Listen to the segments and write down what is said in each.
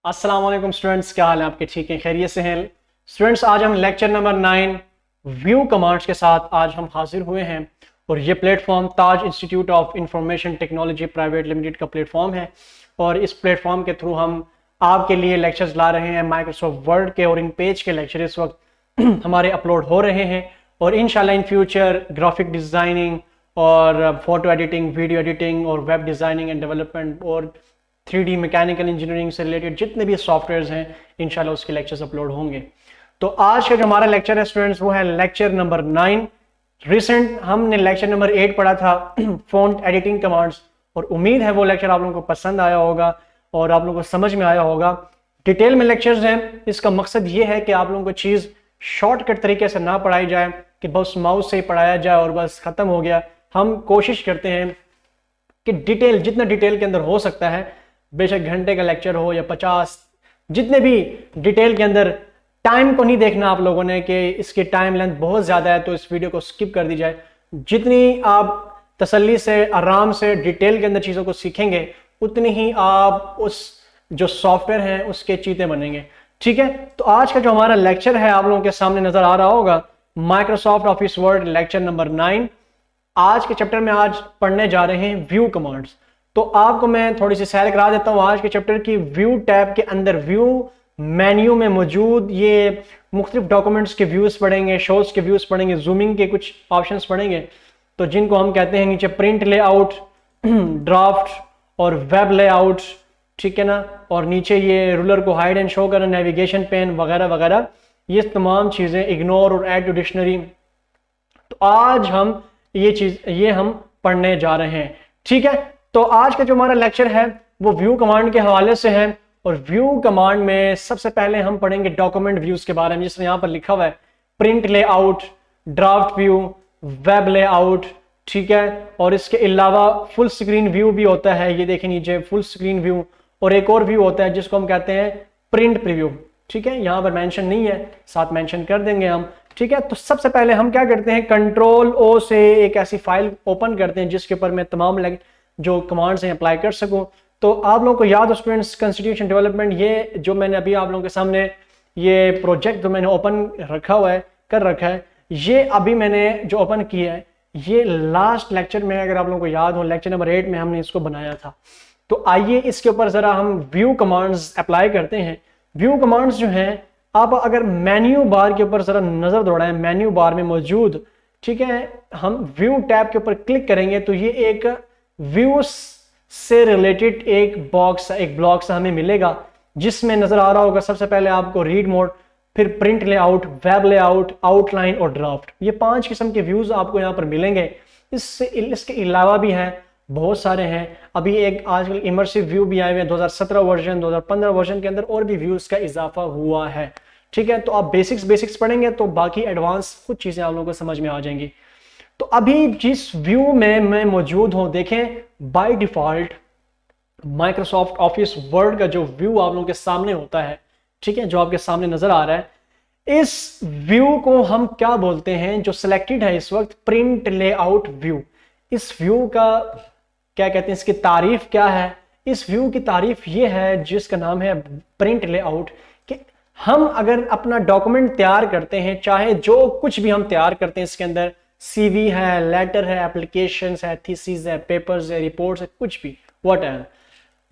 अस्सलाम वालेकुम स्टूडेंट्स, क्या हाल है आपके? ठीक है, खैरियत से हैं स्टूडेंट्स। आज हम लेक्चर नंबर 9 व्यू कमांड्स के साथ आज हम हाजिर हुए हैं और ये platform Taj institute of information technology private limited का प्लेटफॉर्म है और इस प्लेटफॉर्म के थ्रू हम आपके लिए लेक्चर्स ला रहे हैं माइक्रोसॉफ्ट वर्ड के, और इन पेज के लेक्चर इस वक्त हमारे अपलोड हो रहे हैं और इंशाल्लाह इन फ्यूचर ग्राफिक डिज़ाइनिंग और फोटो एडिटिंग, वीडियो एडिटिंग और वेब डिज़ाइनिंग एंड डेवलपमेंट और 3D मैकेनिकल इंजीनियरिंग से रिलेटेड जितने भी सॉफ्टवेयर्स हैं इंशाल्लाह उसके लेक्चर्स अपलोड होंगे। तो आज का जो हमारा लेक्चर है स्टूडेंट्स वो है लेक्चर नंबर 9। रिसेंट हमने लेक्चर नंबर 8 पढ़ा था फॉन्ट एडिटिंग कमांड्स, और उम्मीद है वो लेक्चर आप लोगों को पसंद आया होगा और आप लोगों को समझ में आया होगा। डिटेल में लेक्चर्स हैं, इसका मकसद ये है कि आप लोगों को चीज़ शॉर्टकट तरीके से ना पढ़ाई जाए कि बस माउस से ही पढ़ाया जाए और बस ख़त्म हो गया। हम कोशिश करते हैं कि डिटेल, जितना डिटेल के अंदर हो सकता है, बेशक घंटे का लेक्चर हो या 50, जितने भी डिटेल के अंदर, टाइम को नहीं देखना आप लोगों ने कि इसकी टाइम लेंथ बहुत ज़्यादा है तो इस वीडियो को स्किप कर दी जाए। जितनी आप तसल्ली से, आराम से डिटेल के अंदर चीज़ों को सीखेंगे उतनी ही आप उस जो सॉफ्टवेयर हैं उसके चीते बनेंगे। ठीक है, तो आज का जो हमारा लेक्चर है आप लोगों के सामने नज़र आ रहा होगा, Microsoft office word lecture number 9। आज के चैप्टर में आज पढ़ने जा रहे हैं व्यू कमांड्स। तो आपको मैं थोड़ी सी सैर करा देता हूँ आज के चैप्टर की। व्यू टैब के अंदर व्यू मेन्यू में मौजूद ये मुख्तलिफ डॉक्यूमेंट्स के व्यूज़ पढ़ेंगे, शोज के व्यूज़ पढ़ेंगे, जूमिंग के कुछ ऑप्शंस पढ़ेंगे, तो जिनको हम कहते हैं नीचे प्रिंट लेआउट, ड्राफ्ट और वेब लेआउट, ठीक है ना, और नीचे ये रूलर को हाइड एंड शो करना, नेविगेशन पेन वगैरह वगैरह, ये तमाम चीज़ें, इग्नोर और ऐड टू डिक्शनरी। तो आज हम ये हम पढ़ने जा रहे हैं। ठीक है, तो आज का जो हमारा लेक्चर है वो व्यू कमांड के हवाले से है, और व्यू कमांड में सबसे पहले हम पढ़ेंगे डॉक्यूमेंट व्यूज के बारे में, जिसमें यहाँ पर लिखा हुआ है print layout, draft view, web layout. ठीक है, और इसके अलावा फुल स्क्रीन व्यू भी होता है, ये देखें नीचे फुल स्क्रीन व्यू, और एक और व्यू होता है जिसको हम कहते हैं प्रिंट प्रीव्यू। ठीक है, यहाँ पर मेंशन नहीं है, साथ मेंशन कर देंगे हम। ठीक है, तो सबसे पहले हम क्या करते हैं, कंट्रोल ओ से एक ऐसी फाइल ओपन करते हैं जिसके ऊपर मैं तमाम जो कमांड्स हैं अप्लाई कर सकूं। तो आप लोगों को याद हो स्टूडेंट्स, कॉन्स्टिट्यूशन डेवलपमेंट, ये जो मैंने अभी आप लोगों के सामने ये प्रोजेक्ट जो मैंने ओपन रखा हुआ है, कर रखा है, ये अभी मैंने जो ओपन किया है ये लास्ट लेक्चर में, अगर आप लोगों को याद हो, लेक्चर नंबर 8 में हमने इसको बनाया था। तो आइए इसके ऊपर ज़रा हम व्यू कमांड्स अप्लाई करते हैं। व्यू कमांड्स जो हैं, आप अगर मेन्यू बार के ऊपर ज़रा नज़र दौड़ाएं, मेन्यू बार में मौजूद, ठीक है, हम व्यू टैब के ऊपर क्लिक करेंगे तो ये एक व्यूज से रिलेटेड एक ब्लॉक सा हमें मिलेगा, जिसमें नजर आ रहा होगा सबसे पहले आपको रीड मोड, फिर print layout, web layout, outline और ड्राफ्ट। ये 5 किस्म के व्यूज आपको यहाँ पर मिलेंगे। इसके अलावा भी हैं, बहुत सारे हैं। अभी एक आजकल इमर्सिव व्यू भी आए हुए हैं, 2017 वर्जन, 2015 वर्जन के अंदर और भी व्यूज का इजाफा हुआ है। ठीक है, तो आप बेसिक्स पढ़ेंगे तो बाकी एडवांस कुछ चीजें आप लोगों को समझ में आ जाएंगी। तो अभी जिस व्यू में मैं मौजूद हूं, देखें by default Microsoft office word का जो व्यू आप लोगों के सामने होता है, ठीक है, जो आपके सामने नजर आ रहा है, इस व्यू को हम क्या बोलते हैं, जो सिलेक्टेड है इस वक्त, प्रिंट लेआउट व्यू। इस व्यू का क्या कहते हैं, इसकी तारीफ क्या है? इस व्यू की तारीफ ये है जिसका नाम है प्रिंट लेआउट, कि हम अगर अपना डॉक्यूमेंट तैयार करते हैं, चाहे जो कुछ भी हम तैयार करते हैं, इसके अंदर सीवी है, लेटर है, एप्लीकेशंस है, थीसिस है, पेपर्स है, रिपोर्ट्स है, कुछ भी व्हाटएवर,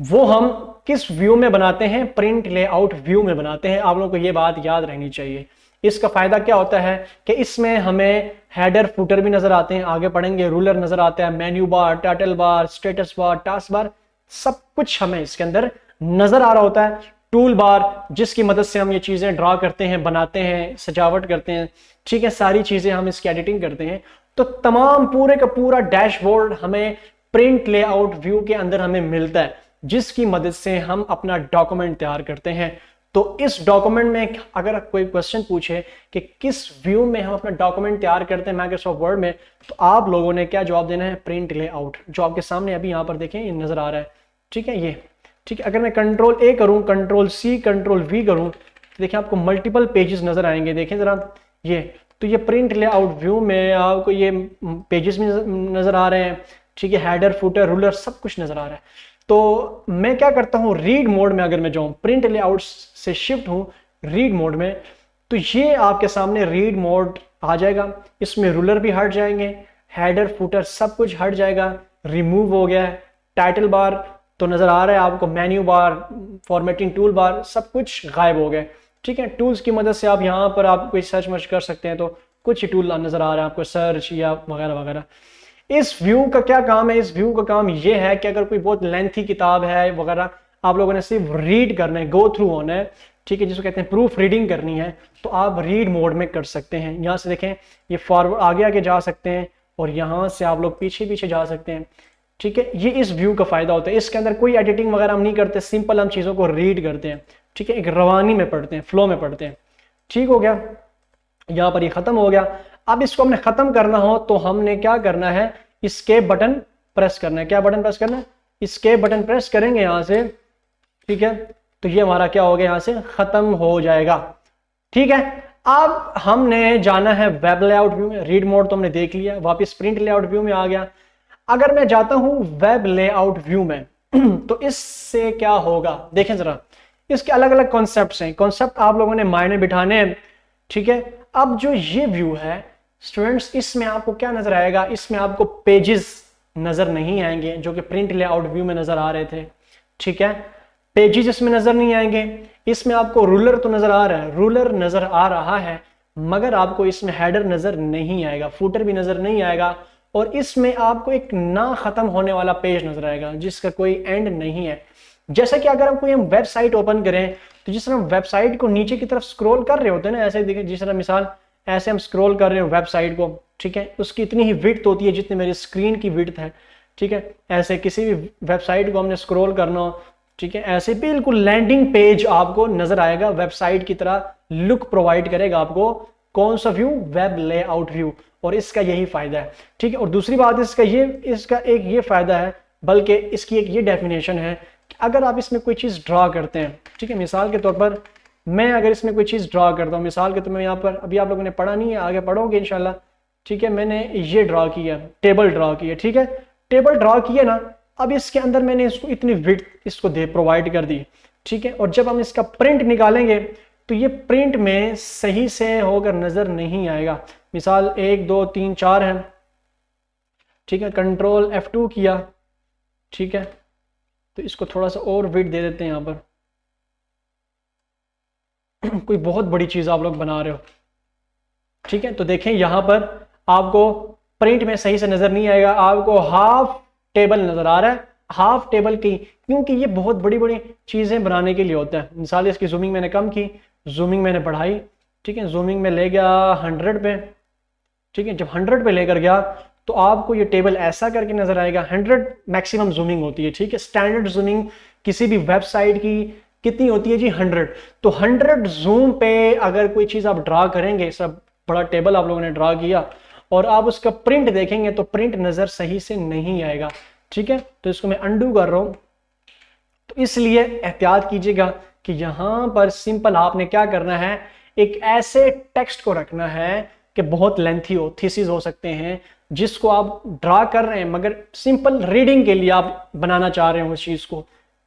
वो हम किस व्यू में बनाते हैं? प्रिंट लेआउट व्यू में बनाते हैं। आप लोगों को ये बात याद रहनी चाहिए। इसका फायदा क्या होता है कि इसमें हमें हेडर फुटर भी नजर आते हैं, आगे पढ़ेंगे, रूलर नजर आता है, menu bar, title bar, status bar, task bar, सब कुछ हमें इसके अंदर नजर आ रहा होता है। टूल बार, जिसकी मदद से हम ये चीजें ड्रा करते हैं, बनाते हैं, सजावट करते हैं, ठीक है, सारी चीजें हम इसकी एडिटिंग करते हैं। तो तमाम पूरे का पूरा डैशबोर्ड हमें प्रिंट लेआउट व्यू के अंदर हमें मिलता है, जिसकी मदद से हम अपना डॉक्यूमेंट तैयार करते हैं। तो इस डॉक्यूमेंट में अगर कोई क्वेश्चन पूछे कि किस व्यू में हम अपना डॉक्यूमेंट तैयार करते हैं माइक्रोसॉफ्ट वर्ड में, तो आप लोगों ने क्या जवाब देना है? प्रिंट लेआउट, जो आपके सामने अभी यहाँ पर देखें ये नजर आ रहा है। ठीक है, ये ठीक है। अगर मैं कंट्रोल ए करूं, कंट्रोल सी, कंट्रोल वी करूं, तो देखिए आपको मल्टीपल पेजेस नजर आएंगे। देखें जरा, ये तो ये प्रिंट लेआउट व्यू में आपको ये पेजेस भी नजर आ रहे हैं। ठीक है, हेडर, फुटर, रूलर, सब कुछ नजर आ रहा है। तो मैं क्या करता हूँ, रीड मोड में अगर मैं जाऊँ, प्रिंट लेआउट से शिफ्ट हूँ रीड मोड में, तो ये आपके सामने रीड मोड आ जाएगा। इसमें रूलर भी हट जाएंगे, हेडर फुटर सब कुछ हट जाएगा, रिमूव हो गया है। टाइटल बार तो नज़र आ रहा है आपको, menu bar, formatting tool bar सब कुछ गायब हो गए। ठीक है, टूल्स की मदद से आप यहाँ पर आप कोई सर्च मर्च कर सकते हैं, तो कुछ ही टूल नज़र आ रहा है आपको, सर्च या वगैरह वगैरह। इस व्यू का क्या काम है, इस व्यू का काम ये है कि अगर कोई बहुत लेंथी किताब है वगैरह, आप लोगों ने सिर्फ रीड करना है, गो थ्रू होना है, ठीक है, जिसको कहते हैं प्रूफ रीडिंग करनी है, तो आप रीड मोड में कर सकते हैं। यहाँ से देखें, ये फॉरवर्ड आगे आगे जा सकते हैं और यहाँ से आप लोग पीछे पीछे जा सकते हैं। ठीक है, ये इस व्यू का फायदा होता है। इसके अंदर कोई एडिटिंग वगैरह हम नहीं करते, सिंपल हम चीज़ों को रीड करते हैं। ठीक है, एक रवानी में पढ़ते हैं, फ्लो में पढ़ते हैं। ठीक हो गया, यहाँ पर ये खत्म हो गया। अब इसको हमने खत्म करना हो तो हमने क्या करना है, एस्केप बटन प्रेस करना है। क्या बटन प्रेस करना है, एस्केप बटन प्रेस करेंगे यहाँ से। ठीक है, तो ये हमारा क्या हो गया, यहाँ से खत्म हो जाएगा। ठीक है, अब हमने जाना है वेब लेआउट व्यू में। रीड मोड तो हमने देख लिया, वापस प्रिंट लेआउट व्यू में आ गया। अगर मैं जाता हूं वेब लेआउट व्यू में तो इससे क्या होगा, देखें जरा, इसके अलग अलग कॉन्सेप्ट्स हैं। कॉन्सेप्ट आप लोगों ने मायने बिठाने हैं। ठीक है, अब जो ये व्यू है स्टूडेंट्स, इसमें आपको क्या नजर आएगा, इसमें आपको पेजेस नजर नहीं आएंगे जो कि प्रिंट लेआउट व्यू में नजर आ रहे थे। ठीक है, पेजेस इसमें नजर नहीं आएंगे। इसमें आपको रूलर तो नजर आ रहा है, रूलर नजर आ रहा है, मगर आपको इसमें हेडर नजर नहीं आएगा, फुटर भी नजर नहीं आएगा, और इसमें आपको एक ना खत्म होने वाला पेज नजर आएगा जिसका कोई एंड नहीं है। जैसा कि अगर हम कोई वेबसाइट ओपन करें तो जिस तरह वेबसाइट को नीचे की तरफ स्क्रॉल कर रहे होते हैं ना, ऐसे देखें, जिस तरह मिसाल ऐसे हम स्क्रॉल कर रहे हो वेबसाइट को, ठीक है, उसकी इतनी ही विड्थ होती है जितनी मेरी स्क्रीन की विड्थ है। ठीक है, ऐसे किसी भी वेबसाइट को हमने स्क्रॉल करना हो, ठीक है, ऐसे बिल्कुल लैंडिंग पेज आपको नजर आएगा, वेबसाइट की तरह लुक प्रोवाइड करेगा आपको। कौन सा व्यू, वेब लेआउट व्यू, और इसका यही फायदा है। ठीक है, और दूसरी बात इसका एक ये फायदा है, बल्कि इसकी एक ये डेफिनेशन है कि अगर आप इसमें कोई चीज़ ड्रा करते हैं, ठीक है, मिसाल के तौर पर मैं अगर इसमें कोई चीज़ ड्रा करता हूँ, मिसाल के तौर पर यहाँ पर, अभी आप लोगों ने पढ़ा नहीं है, आगे पढ़ोगे इंशाल्लाह। ठीक है, मैंने ये ड्रा किया, टेबल ड्रा किया। ठीक है, टेबल ड्रा किया ना, अब इसके अंदर मैंने इसको इतनी विड्थ इसको प्रोवाइड कर दी। ठीक है, और जब हम इसका प्रिंट निकालेंगे तो ये प्रिंट में सही से होकर नजर नहीं आएगा। मिसाल 1 2 3 4 है। ठीक है, कंट्रोल F2 किया। ठीक है, तो इसको थोड़ा सा और विड्थ दे देते हैं यहाँ पर। कोई बहुत बड़ी चीज आप लोग बना रहे हो, ठीक है, तो देखें यहाँ पर आपको प्रिंट में सही से नजर नहीं आएगा, आपको हाफ टेबल नजर आ रहा है, हाफ टेबल की, क्योंकि ये बहुत बड़ी बड़ी चीजें बनाने के लिए होता है। मिसाल इसकी जूमिंग मैंने कम की, जूमिंग मैंने बढ़ाई। ठीक है, जूमिंग में ले गया 100 पे। ठीक है, जब 100 पे लेकर गया तो आपको ये टेबल ऐसा करके नजर आएगा। 100 मैक्सिमम जूमिंग होती है। ठीक है, स्टैंडर्ड जूमिंग किसी भी वेबसाइट की कितनी होती है जी, 100। तो 100 जूम पे अगर कोई चीज आप ड्रा करेंगे, सब बड़ा टेबल आप लोगों ने ड्रा किया और आप उसका प्रिंट देखेंगे तो प्रिंट नजर सही से नहीं आएगा। ठीक है, तो इसको मैं अंडू कर रहा हूं। तो इसलिए एहतियात कीजिएगा कि यहां पर सिंपल आपने क्या करना है, एक ऐसे टेक्स्ट को रखना है कि बहुत लेंथी हो, थीसिस हो सकते हैं, जिसको आप ड्रा कर रहे हैं मगर सिंपल रीडिंग के लिए आप बनाना चाह रहे हो उस चीज को,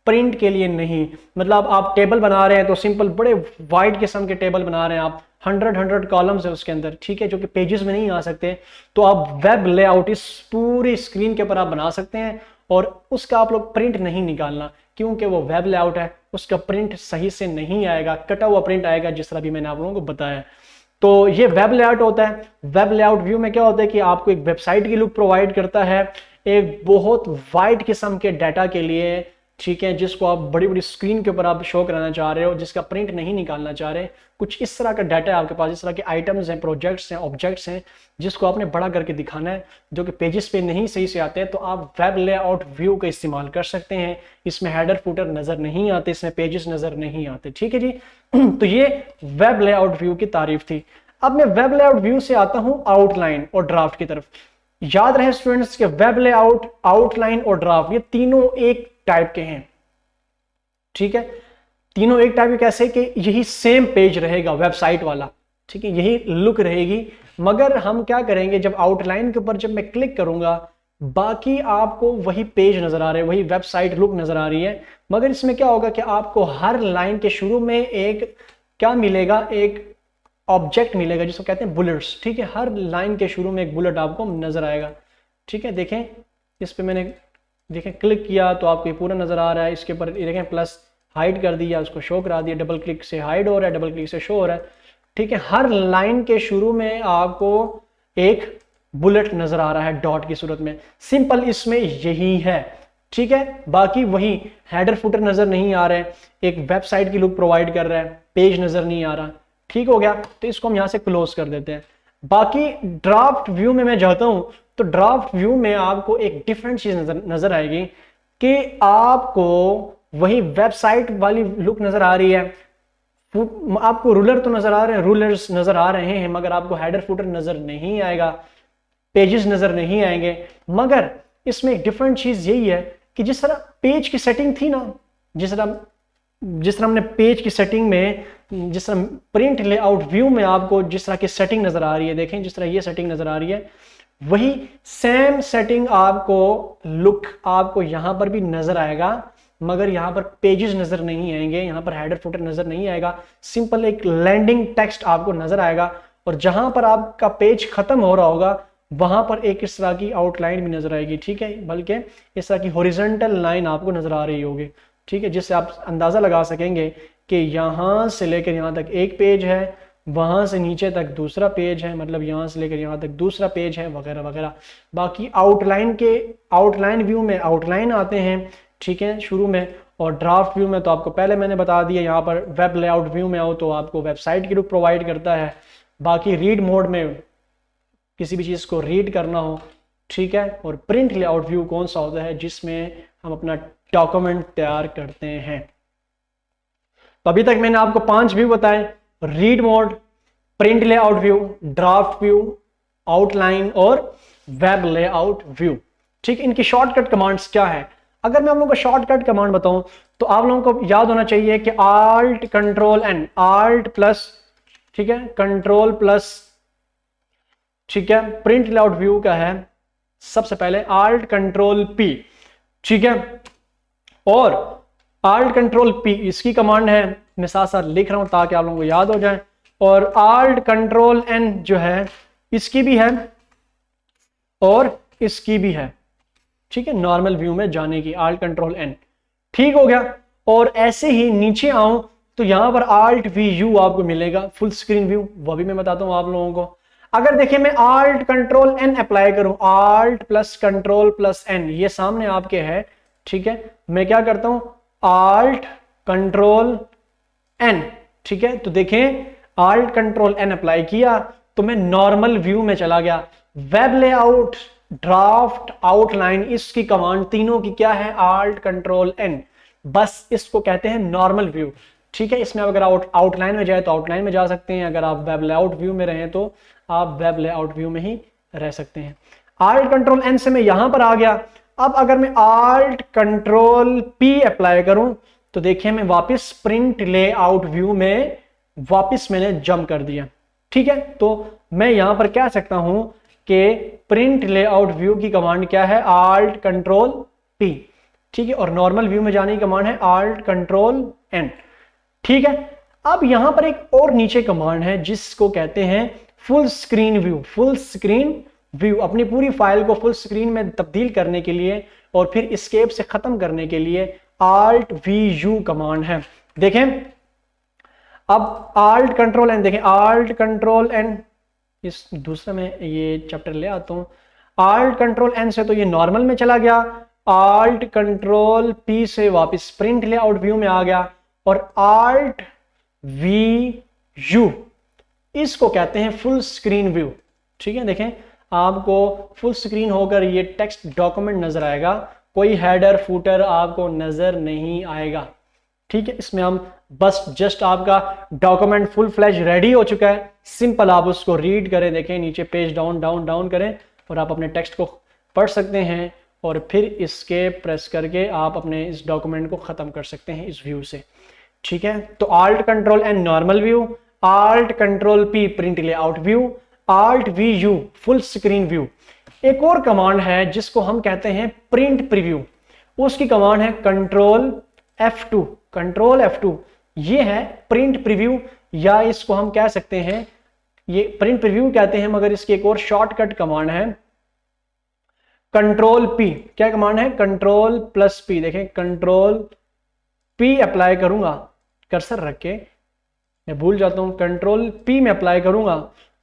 प्रिंट के लिए नहीं। मतलब आप टेबल बना रहे हैं तो सिंपल बड़े वाइड किस्म के टेबल बना रहे हैं आप, 100 कॉलम्स है उसके अंदर, ठीक है, जो कि पेजेस में नहीं आ सकते, तो आप वेब लेआउट इस पूरी स्क्रीन के ऊपर आप बना सकते हैं और उसका आप लोग प्रिंट नहीं निकालना, क्योंकि वो वेब लेआउट है, उसका प्रिंट सही से नहीं आएगा, कटा हुआ प्रिंट आएगा, जिस तरह भी मैंने आप लोगों को बताया। तो ये वेब लेआउट होता है। वेब लेआउट व्यू में क्या होता है कि आपको एक वेबसाइट की लुक प्रोवाइड करता है, एक बहुत वाइड किस्म के डाटा के लिए, ठीक है, जिसको आप बड़ी बड़ी स्क्रीन के ऊपर आप शो कराना चाह रहे हो, जिसका प्रिंट नहीं निकालना चाह रहे, कुछ इस तरह का डाटा है आपके पास, इस तरह के आइटम्स हैं, प्रोजेक्ट्स हैं, ऑब्जेक्ट्स हैं, जिसको आपने बड़ा करके दिखाना है, जो कि पेजेस पे नहीं सही से आते हैं, तो आप वेब लेआउट व्यू का इस्तेमाल कर सकते हैं। इसमें हेडर फुटर नजर नहीं आते, इसमें पेजेस नजर नहीं आते, ठीक है जी। तो ये वेब लेआउट व्यू की तारीफ थी। अब मैं वेब लेआउट व्यू से आता हूं आउटलाइन और ड्राफ्ट की तरफ। याद रहे स्टूडेंट्स के वेब लेआउट, आउटलाइन और ड्राफ्ट, ये तीनों एक टाइप के हैं, ठीक है, तीनों एक टाइप के कैसे कि यही सेम पेज रहेगा वेबसाइट वाला, ठीक है, यही लुक रहेगी, मगर हम क्या करेंगे, जब आउटलाइन के ऊपर जब मैं क्लिक करूंगा बाकी आपको वही पेज नजर आ रहे हैं, वही वेबसाइट लुक नजर आ रही है, मगर इसमें क्या होगा कि आपको हर लाइन के शुरू में एक क्या मिलेगा, एक ऑब्जेक्ट मिलेगा जिसको कहते हैं बुलेट्स। ठीक है, हर लाइन के शुरू में एक बुलेट आपको नजर आएगा। ठीक है, देखें इस पे मैंने देखें क्लिक किया तो आपको ये पूरा नजर आ रहा है। इसके ऊपर देखें प्लस हाइड कर दिया, उसको शो करा दिया, डबल क्लिक से हाइड हो रहा है, डबल क्लिक से शो हो रहा है। ठीक है, हर लाइन के शुरू में आपको एक बुलेट नजर आ रहा है डॉट की सूरत में। सिंपल इसमें यही है। ठीक है, बाकी वही हेडर फुटर नजर नहीं आ रहे, एक वेबसाइट की लुक प्रोवाइड कर रहा है, पेज नजर नहीं आ रहा। ठीक हो गया, तो इसको हम यहां से क्लोज कर देते हैं। बाकी ड्राफ्ट व्यू में मैं जाता हूं, तो ड्राफ्ट व्यू में आपको एक डिफरेंट चीज नजर आएगी कि आपको वही वेबसाइट वाली लुक नजर आ रही है, आपको रूलर तो नजर आ रहे हैं, रूलर्स नजर आ रहे हैं, मगर आपको हेडर फुटर नजर नहीं आएगा, पेजेस नजर नहीं आएंगे। मगर इसमें एक डिफरेंट चीज यही है कि जिस तरह पेज की सेटिंग थी ना, जिस तरह हमने पेज की सेटिंग में, जिस तरह प्रिंट लेआउट व्यू में आपको जिस तरह की सेटिंग नजर आ रही है, देखें जिस तरह ये सेटिंग नजर आ रही है, वही सेम सेटिंग आपको लुक आपको यहां पर भी नजर आएगा, मगर यहां पर पेजेस नजर नहीं आएंगे, यहां पर हेडर फुटर नजर नहीं आएगा। सिंपल एक लैंडिंग टेक्स्ट आपको नजर आएगा, और जहां पर आपका पेज खत्म हो रहा होगा वहां पर एक इस तरह की आउटलाइन भी नजर आएगी। ठीक है, बल्कि इस तरह की हॉरिजॉन्टल लाइन आपको नजर आ रही होगी। ठीक है, जिससे आप अंदाजा लगा सकेंगे कि यहां से लेकर यहां तक एक पेज है, वहां से नीचे तक दूसरा पेज है, मतलब यहां से लेकर यहां तक दूसरा पेज है, वगैरह वगैरह। बाकी आउटलाइन व्यू में आउटलाइन आते हैं। ठीक है, शुरू में, और ड्राफ्ट व्यू में तो आपको पहले मैंने बता दिया। यहाँ पर वेब लेआउट व्यू में आओ तो आपको वेबसाइट की लुक प्रोवाइड करता है। बाकी रीड मोड में किसी भी चीज़ को रीड करना हो। ठीक है, और प्रिंट लेआउट व्यू कौन सा होता है, जिसमें हम अपना डॉक्यूमेंट तैयार करते हैं। तो अभी तक मैंने आपको 5 व्यू बताए: read mode, print layout view, draft view, outline और वेब लेआउट व्यू। ठीक, इनकी शॉर्टकट कमांड्स क्या है? अगर मैं आप लोगों को शॉर्टकट कमांड बताऊं तो आप लोगों को याद होना चाहिए कि alt control N, alt plus, ठीक है, कंट्रोल प्लस, ठीक है, प्रिंट लेआउट व्यू का है सबसे पहले आल्ट कंट्रोल पी। ठीक है, और आल्ट कंट्रोल पी इसकी कमांड है, मैं साथ साथ लिख रहा हूं ताकि आप लोगों को याद हो जाए। और आल्ट कंट्रोल एन जो है इसकी भी है और इसकी भी है। ठीक है, नॉर्मल व्यू में जाने की आल्ट कंट्रोल एन। ठीक हो गया, और ऐसे ही नीचे आऊं तो यहां पर आल्ट वी यू आपको मिलेगा, फुल स्क्रीन व्यू, वो भी मैं बताता हूं आप लोगों को। अगर देखिए मैं आल्ट कंट्रोल एन अप्लाई करूं, alt plus control plus N, ये सामने आपके है। ठीक है, मैं क्या करता हूं, आल्ट कंट्रोल एन। ठीक है, तो देखें आल्ट कंट्रोल एन अप्लाई किया तो मैं नॉर्मल व्यू में चला गया। वेब लेआउट, ड्राफ्ट, आउटलाइन, इसकी कमांड तीनों की क्या है, आल्ट कंट्रोल एन। बस इसको कहते हैं नॉर्मल व्यू। ठीक है, इसमें अगर आउटलाइन में जाए तो आउटलाइन में जा सकते हैं, अगर आप वेब लेआउट व्यू में रहें तो आप वेब लेआउट व्यू में ही रह सकते हैं। आल्ट कंट्रोल एन से मैं यहां पर आ गया। अब अगर मैं आल्ट कंट्रोल पी अप्लाई करूं तो देखिए मैं वापस प्रिंट लेआउट व्यू में वापस मैंने जंप कर दिया। ठीक है, तो मैं यहां पर कह सकता हूं कि प्रिंट लेआउट व्यू की कमांड क्या है, आल्ट कंट्रोल पी। ठीक है, और नॉर्मल व्यू में जाने की कमांड है आल्ट कंट्रोल एन। ठीक है, अब यहां पर एक और नीचे कमांड है जिसको कहते हैं full screen view. Full screen view अपनी पूरी फाइल को फुल स्क्रीन में तब्दील करने के लिए और फिर एस्केप से खत्म करने के लिए आल्ट वी यू कमांड है। देखें अब आल्ट कंट्रोल एन, देखें आल्ट कंट्रोल एन, इस दूसरे में ये चैप्टर ले आता हूं। आल्ट कंट्रोल एन से तो ये नॉर्मल में चला गया, आल्ट कंट्रोल पी से वापस प्रिंट लेआउट व्यू में आ गया, और आल्ट वी यू इसको कहते हैं फुल स्क्रीन व्यू। ठीक है, देखें आपको फुल स्क्रीन होकर ये टेक्स्ट डॉक्यूमेंट नजर आएगा, कोई हेडर फूटर आपको नजर नहीं आएगा। ठीक है, इसमें हम बस जस्ट आपका डॉक्यूमेंट फुल फ्लैश रेडी हो चुका है, सिंपल आप उसको रीड करें। देखें नीचे पेज डाउन डाउन डाउन करें और आप अपने टेक्स्ट को पढ़ सकते हैं, और फिर इसके प्रेस करके आप अपने इस डॉक्यूमेंट को ख़त्म कर सकते हैं इस व्यू से। ठीक है, तो alt control N normal view, alt control P print layout view, Alt VU full screen view. एक और कमांड है जिसको हम कहते हैं प्रिंट प्रीव्यू, उसकी कमांड है कंट्रोल F2। कंट्रोल F2 ये है प्रिंट प्रीव्यू, या इसको हम कह सकते हैं, ये प्रिंट प्रीव्यू कहते हैं, मगर इसकी एक और शॉर्टकट कमांड है कंट्रोल P। क्या कमांड है? Control plus P। देखें, कंट्रोल P अप्लाई करूंगा, कर्सर रख के मैं भूल जाता हूं, कंट्रोल P में अप्लाई करूंगा,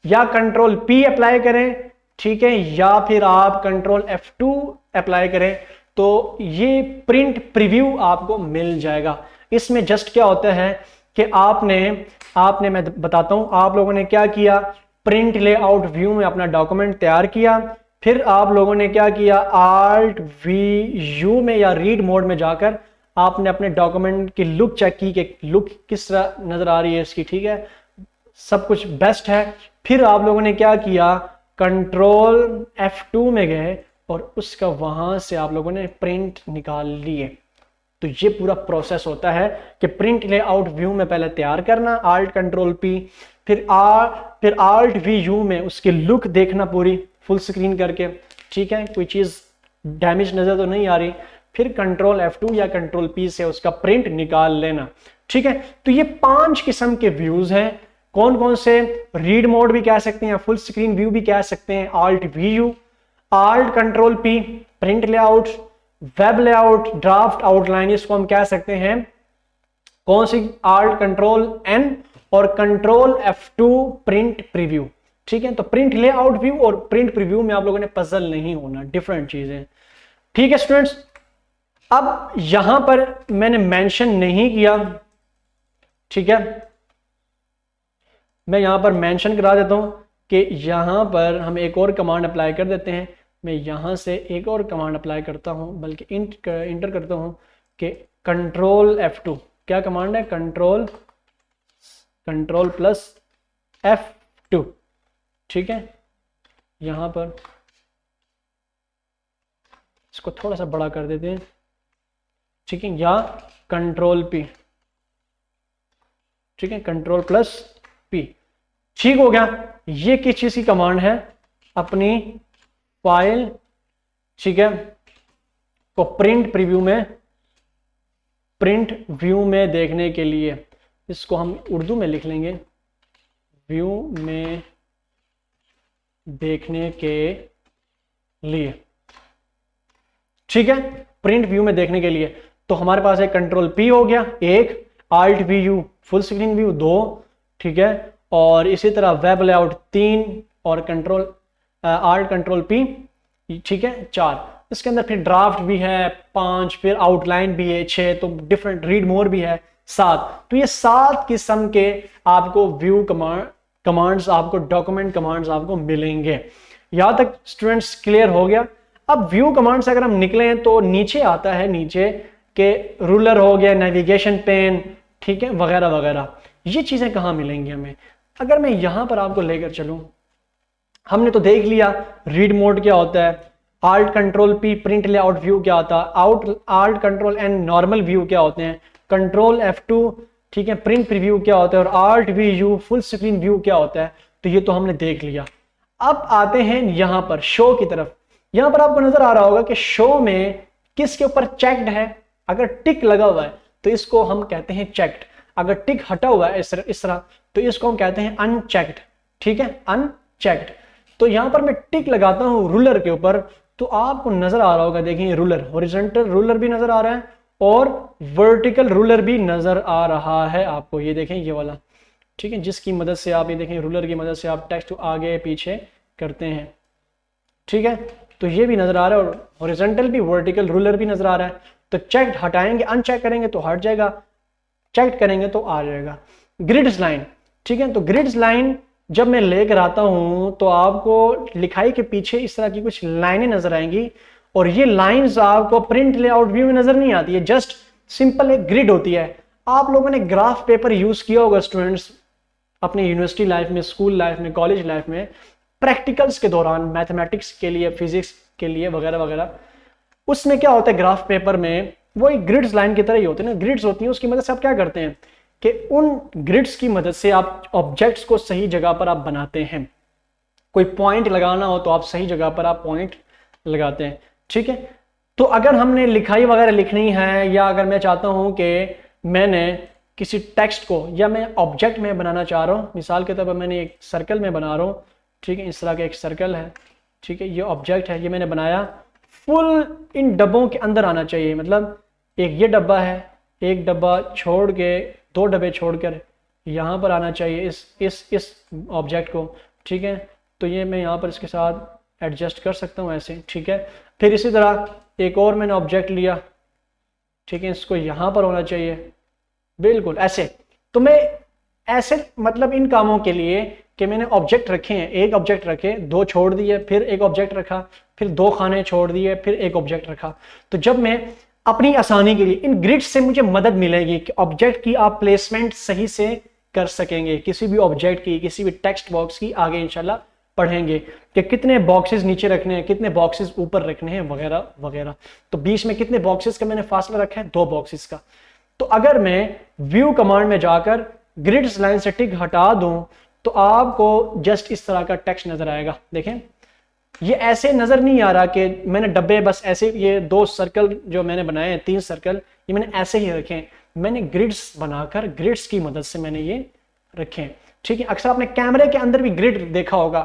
या कंट्रोल P अप्लाई करें, ठीक है, या फिर आप कंट्रोल F2 अप्लाई करें, तो ये प्रिंट प्रीव्यू आपको मिल जाएगा। इसमें जस्ट क्या होता है कि आपने मैं बताता हूं, आप लोगों ने क्या किया, प्रिंट लेआउट व्यू में अपना डॉक्यूमेंट तैयार किया, फिर आप लोगों ने क्या किया, Alt VU में या रीड मोड में जाकर आपने अपने डॉक्यूमेंट की लुक चेक की कि लुक किस तरह नजर आ रही है इसकी, ठीक है, सब कुछ बेस्ट है। फिर आप लोगों ने क्या किया, कंट्रोल F2 में गए और उसका वहां से आप लोगों ने प्रिंट निकाल लिए। तो ये पूरा प्रोसेस होता है कि प्रिंट लेआउट व्यू में पहले तैयार करना, Alt कंट्रोल P, फिर Alt VU में उसकी लुक देखना पूरी फुल स्क्रीन करके, ठीक है, कोई चीज डैमेज नजर तो नहीं आ रही, फिर कंट्रोल F2 या कंट्रोल P से उसका प्रिंट निकाल लेना, ठीक है। तो ये 5 किस्म के व्यूज हैं। कौन कौन से? रीड मोड भी कह सकते हैं, फुल स्क्रीन व्यू भी कह सकते हैं, Alt VU, Alt control P print layout, web layout, draft outline, इसको हम कह सकते हैं कौन सी, Alt कंट्रोल N और कंट्रोल F2 प्रिंट प्रीव्यू, ठीक है। तो प्रिंट लेआउट व्यू और प्रिंट प्रीव्यू में आप लोगों ने पजल नहीं होना, डिफरेंट चीजें, ठीक है स्टूडेंट्स। अब यहां पर मैंने मेंशन नहीं किया, ठीक है, मैं यहां पर मेंशन करा देता हूं कि यहां पर हम एक और कमांड अप्लाई कर देते हैं। मैं यहां से एक और कमांड अप्लाई करता हूं, बल्कि इंटर करता हूं कि कंट्रोल F2। क्या कमांड है? कंट्रोल प्लस F2, ठीक है। यहां पर इसको थोड़ा सा बड़ा कर देते हैं, ठीक है, या कंट्रोल P, ठीक है, कंट्रोल प्लस P, ठीक हो गया। ये किस चीज की कमांड है? अपनी फाइल, ठीक है, को प्रिंट प्रीव्यू में, प्रिंट व्यू में देखने के लिए, इसको हम उर्दू में लिख लेंगे, व्यू में देखने के लिए, ठीक है, प्रिंट व्यू में देखने के लिए। तो हमारे पास एक कंट्रोल P हो गया, एक Alt VU full screen view 2, ठीक है, और इसी तरह वेब लेआउट 3 और Alt कंट्रोल P, ठीक है, 4। इसके अंदर फिर ड्राफ्ट भी है 5, फिर आउटलाइन भी है 6, तो डिफरेंट रीड मोर भी है 7। तो ये 7 किस्म के आपको व्यू कमांड्स, आपको डॉक्यूमेंट कमांड्स आपको मिलेंगे। यहां तक स्टूडेंट्स क्लियर हो गया? अब व्यू कमांड से अगर हम निकले तो नीचे आता है, नीचे के रूलर हो गया, नेविगेशन पेन, ठीक है, वगैरह वगैरह। ये चीजें कहाँ मिलेंगी हमें? अगर मैं यहां पर आपको लेकर चलूं, हमने तो देख लिया रीड मोड क्या होता है, Alt control P print layout view क्या होता है, Alt control N normal view क्या होते हैं, कंट्रोल F2, ठीक है, प्रिंट प्रीव्यू क्या होता है, और Alt VU full screen view क्या होता है। तो ये तो हमने देख लिया। अब आते हैं यहां पर शो की तरफ। यहां पर आपको नजर आ रहा होगा कि शो में किसके ऊपर चेक्ड है। अगर टिक लगा हुआ है तो इसको हम कहते हैं चेक्ड, अगर टिक हटा हुआ है इस तरह तो इसको हम कहते हैं अनचेक्ड, ठीक है, अनचेक्ड। तो यहां पर मैं टिक लगाता हूं रूलर के ऊपर, तो आपको नजर आ रहा होगा, देखिए रूलर, हॉरिजॉन्टल रूलर भी नजर आ रहा है और वर्टिकल रूलर भी नजर आ रहा है आपको, ये देखें ये वाला, ठीक है, जिसकी मदद से आप, ये देखें रूलर की मदद से आप टेक्स्ट आगे पीछे करते हैं, ठीक है। तो ये भी नजर आ रहा है और हॉरिजॉन्टल भी, वर्टिकल रूलर भी नजर आ रहा है। तो चेक हटाएंगे, अनचेक करेंगे तो हट जाएगा, चेक करेंगे तो आ जाएगा। ग्रिड्स लाइन, ठीक है, तो ग्रिड्स लाइन जब मैं लेकर आता हूं तो आपको लिखाई के पीछे इस तरह की कुछ लाइनें नजर आएंगी, और ये लाइंस आपको प्रिंट लेआउट व्यू में नजर नहीं आती है, जस्ट सिंपल एक ग्रिड होती है। आप लोगों ने ग्राफ पेपर यूज किया होगा स्टूडेंट्स अपनी यूनिवर्सिटी लाइफ में, स्कूल लाइफ में, कॉलेज लाइफ में, प्रैक्टिकल्स के दौरान, मैथमेटिक्स के लिए, फिजिक्स के लिए वगैरह वगैरह। उसमें क्या होता है, ग्राफ पेपर में वो एक ग्रिड्स लाइन की तरह ही होते हैं ना, ग्रिड्स होती हैं, उसकी मदद से आप क्या करते हैं कि उन ग्रिड्स की मदद से आप ऑब्जेक्ट्स को सही जगह पर आप बनाते हैं। कोई पॉइंट लगाना हो तो आप सही जगह पर आप पॉइंट लगाते हैं। ठीक है, तो अगर हमने लिखाई वगैरह लिखनी है, या अगर मैं चाहता हूं कि मैंने किसी टेक्स्ट को, या मैं ऑब्जेक्ट में बनाना चाह रहा हूँ, मिसाल के तौर पर मैंने एक सर्कल में बना रहा हूँ। ठीक है, इस तरह का एक सर्कल है। ठीक है, ये ऑब्जेक्ट है, ये मैंने बनाया, फुल इन डब्बों के अंदर आना चाहिए। मतलब एक ये डब्बा है, एक डब्बा छोड़ के, दो डब्बे छोड़कर यहाँ पर आना चाहिए इस ऑब्जेक्ट को। ठीक है, तो ये मैं यहाँ पर इसके साथ एडजस्ट कर सकता हूँ ऐसे। ठीक है, फिर इसी तरह एक और मैंने ऑब्जेक्ट लिया। ठीक है, इसको यहाँ पर होना चाहिए, बिल्कुल ऐसे। तो मैं ऐसे मतलब इन कामों के लिए कि मैंने ऑब्जेक्ट रखे हैं, एक ऑब्जेक्ट रखे, दो छोड़ दिए, फिर एक ऑब्जेक्ट रखा, फिर दो खाने छोड़ दिए, फिर एक ऑब्जेक्ट रखा। तो जब मैं अपनी आसानी के लिए इन ग्रिड से मुझे मदद मिलेगी कि ऑब्जेक्ट की आप प्लेसमेंट सही से कर सकेंगे, किसी भी ऑब्जेक्ट की, किसी भी टेक्स्ट बॉक्स की आगे इंशाल्लाह पढ़ेंगे कि कितने बॉक्सेस नीचे रखने हैं, कितने बॉक्सेस ऊपर रखने हैं, वगैरह वगैरह। तो बीच में कितने बॉक्सेस का मैंने फासला रखा है, 2 बॉक्सेस का। तो अगर मैं व्यू कमांड में जाकर ग्रिड्स लाइन से टिक हटा दूं तो आपको जस्ट इस तरह का टेक्स्ट नजर आएगा। देखें, ये ऐसे नजर नहीं आ रहा कि मैंने डब्बे बस ऐसे, ये 2 सर्कल जो मैंने बनाए हैं, 3 सर्कल, ये मैंने ऐसे ही रखे हैं। मैंने ग्रिड्स बनाकर, ग्रिड्स की मदद से मैंने ये रखे हैं। ठीक है, अक्सर आपने कैमरे के अंदर भी ग्रिड देखा होगा।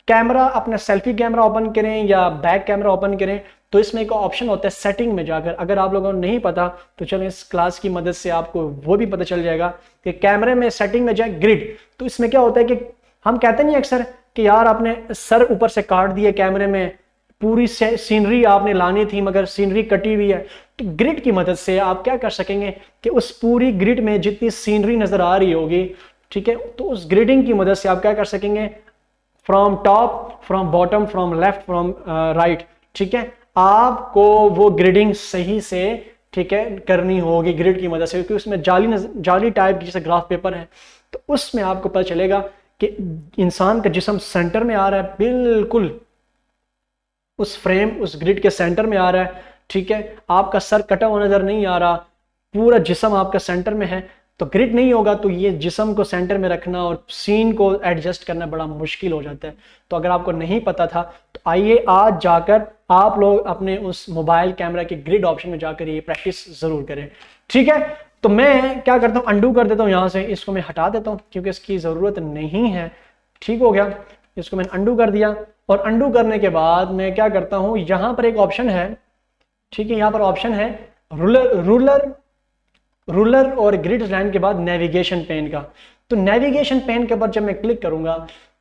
कैमरा, अपना सेल्फी कैमरा ओपन करें या बैक कैमरा ओपन करें तो इसमें एक ऑप्शन होता है सेटिंग में जाकर। अगर आप लोगों को नहीं पता तो चलो इस क्लास की मदद से आपको वो भी पता चल जाएगा कि कैमरे में सेटिंग में जाए ग्रिड। तो इसमें क्या होता है कि हम कहते नहीं अक्सर कि यार आपने सर ऊपर से काट दिया कैमरे में, पूरी सीनरी आपने लानी थी मगर सीनरी कटी हुई है। तो ग्रिड की मदद से आप क्या कर सकेंगे कि उस पूरी ग्रिड में जितनी सीनरी नजर आ रही होगी, ठीक है, तो उस ग्रिडिंग की मदद से आप क्या कर सकेंगे, from top, from bottom, from left, from right, ठीक है, आपको वो ग्रिडिंग सही से, ठीक है, करनी होगी ग्रिड की मदद से, क्योंकि उसमें जाली टाइप की जैसे ग्राफ पेपर है। तो उसमें आपको पता चलेगा कि इंसान का जिस्म सेंटर में आ रहा है, बिल्कुल उस फ्रेम, उस ग्रिड के सेंटर में आ रहा है। ठीक है, आपका सर कटा हुआ नजर नहीं आ रहा, पूरा जिस्म आपका सेंटर में है। तो ग्रिड नहीं होगा तो ये जिस्म को सेंटर में रखना और सीन को एडजस्ट करना बड़ा मुश्किल हो जाता है। तो अगर आपको नहीं पता था तो आइए आज जाकर आप लोग अपने उस मोबाइल कैमरा के ग्रिड ऑप्शन में जाकर ये प्रैक्टिस जरूर करें। ठीक है, तो मैं क्या करता हूँ, अंडू कर देता हूँ, यहाँ से इसको मैं हटा देता हूँ क्योंकि इसकी ज़रूरत नहीं है। ठीक हो गया, इसको मैंने अंडू कर दिया। और अंडू करने के बाद मैं क्या करता हूँ, यहाँ पर एक ऑप्शन है, ठीक है, यहाँ पर ऑप्शन है रूलर और ग्रिड लाइन के बाद नेविगेशन पेन का। तो नेविगेशन पेन के ऊपर जब मैं क्लिक करूंगा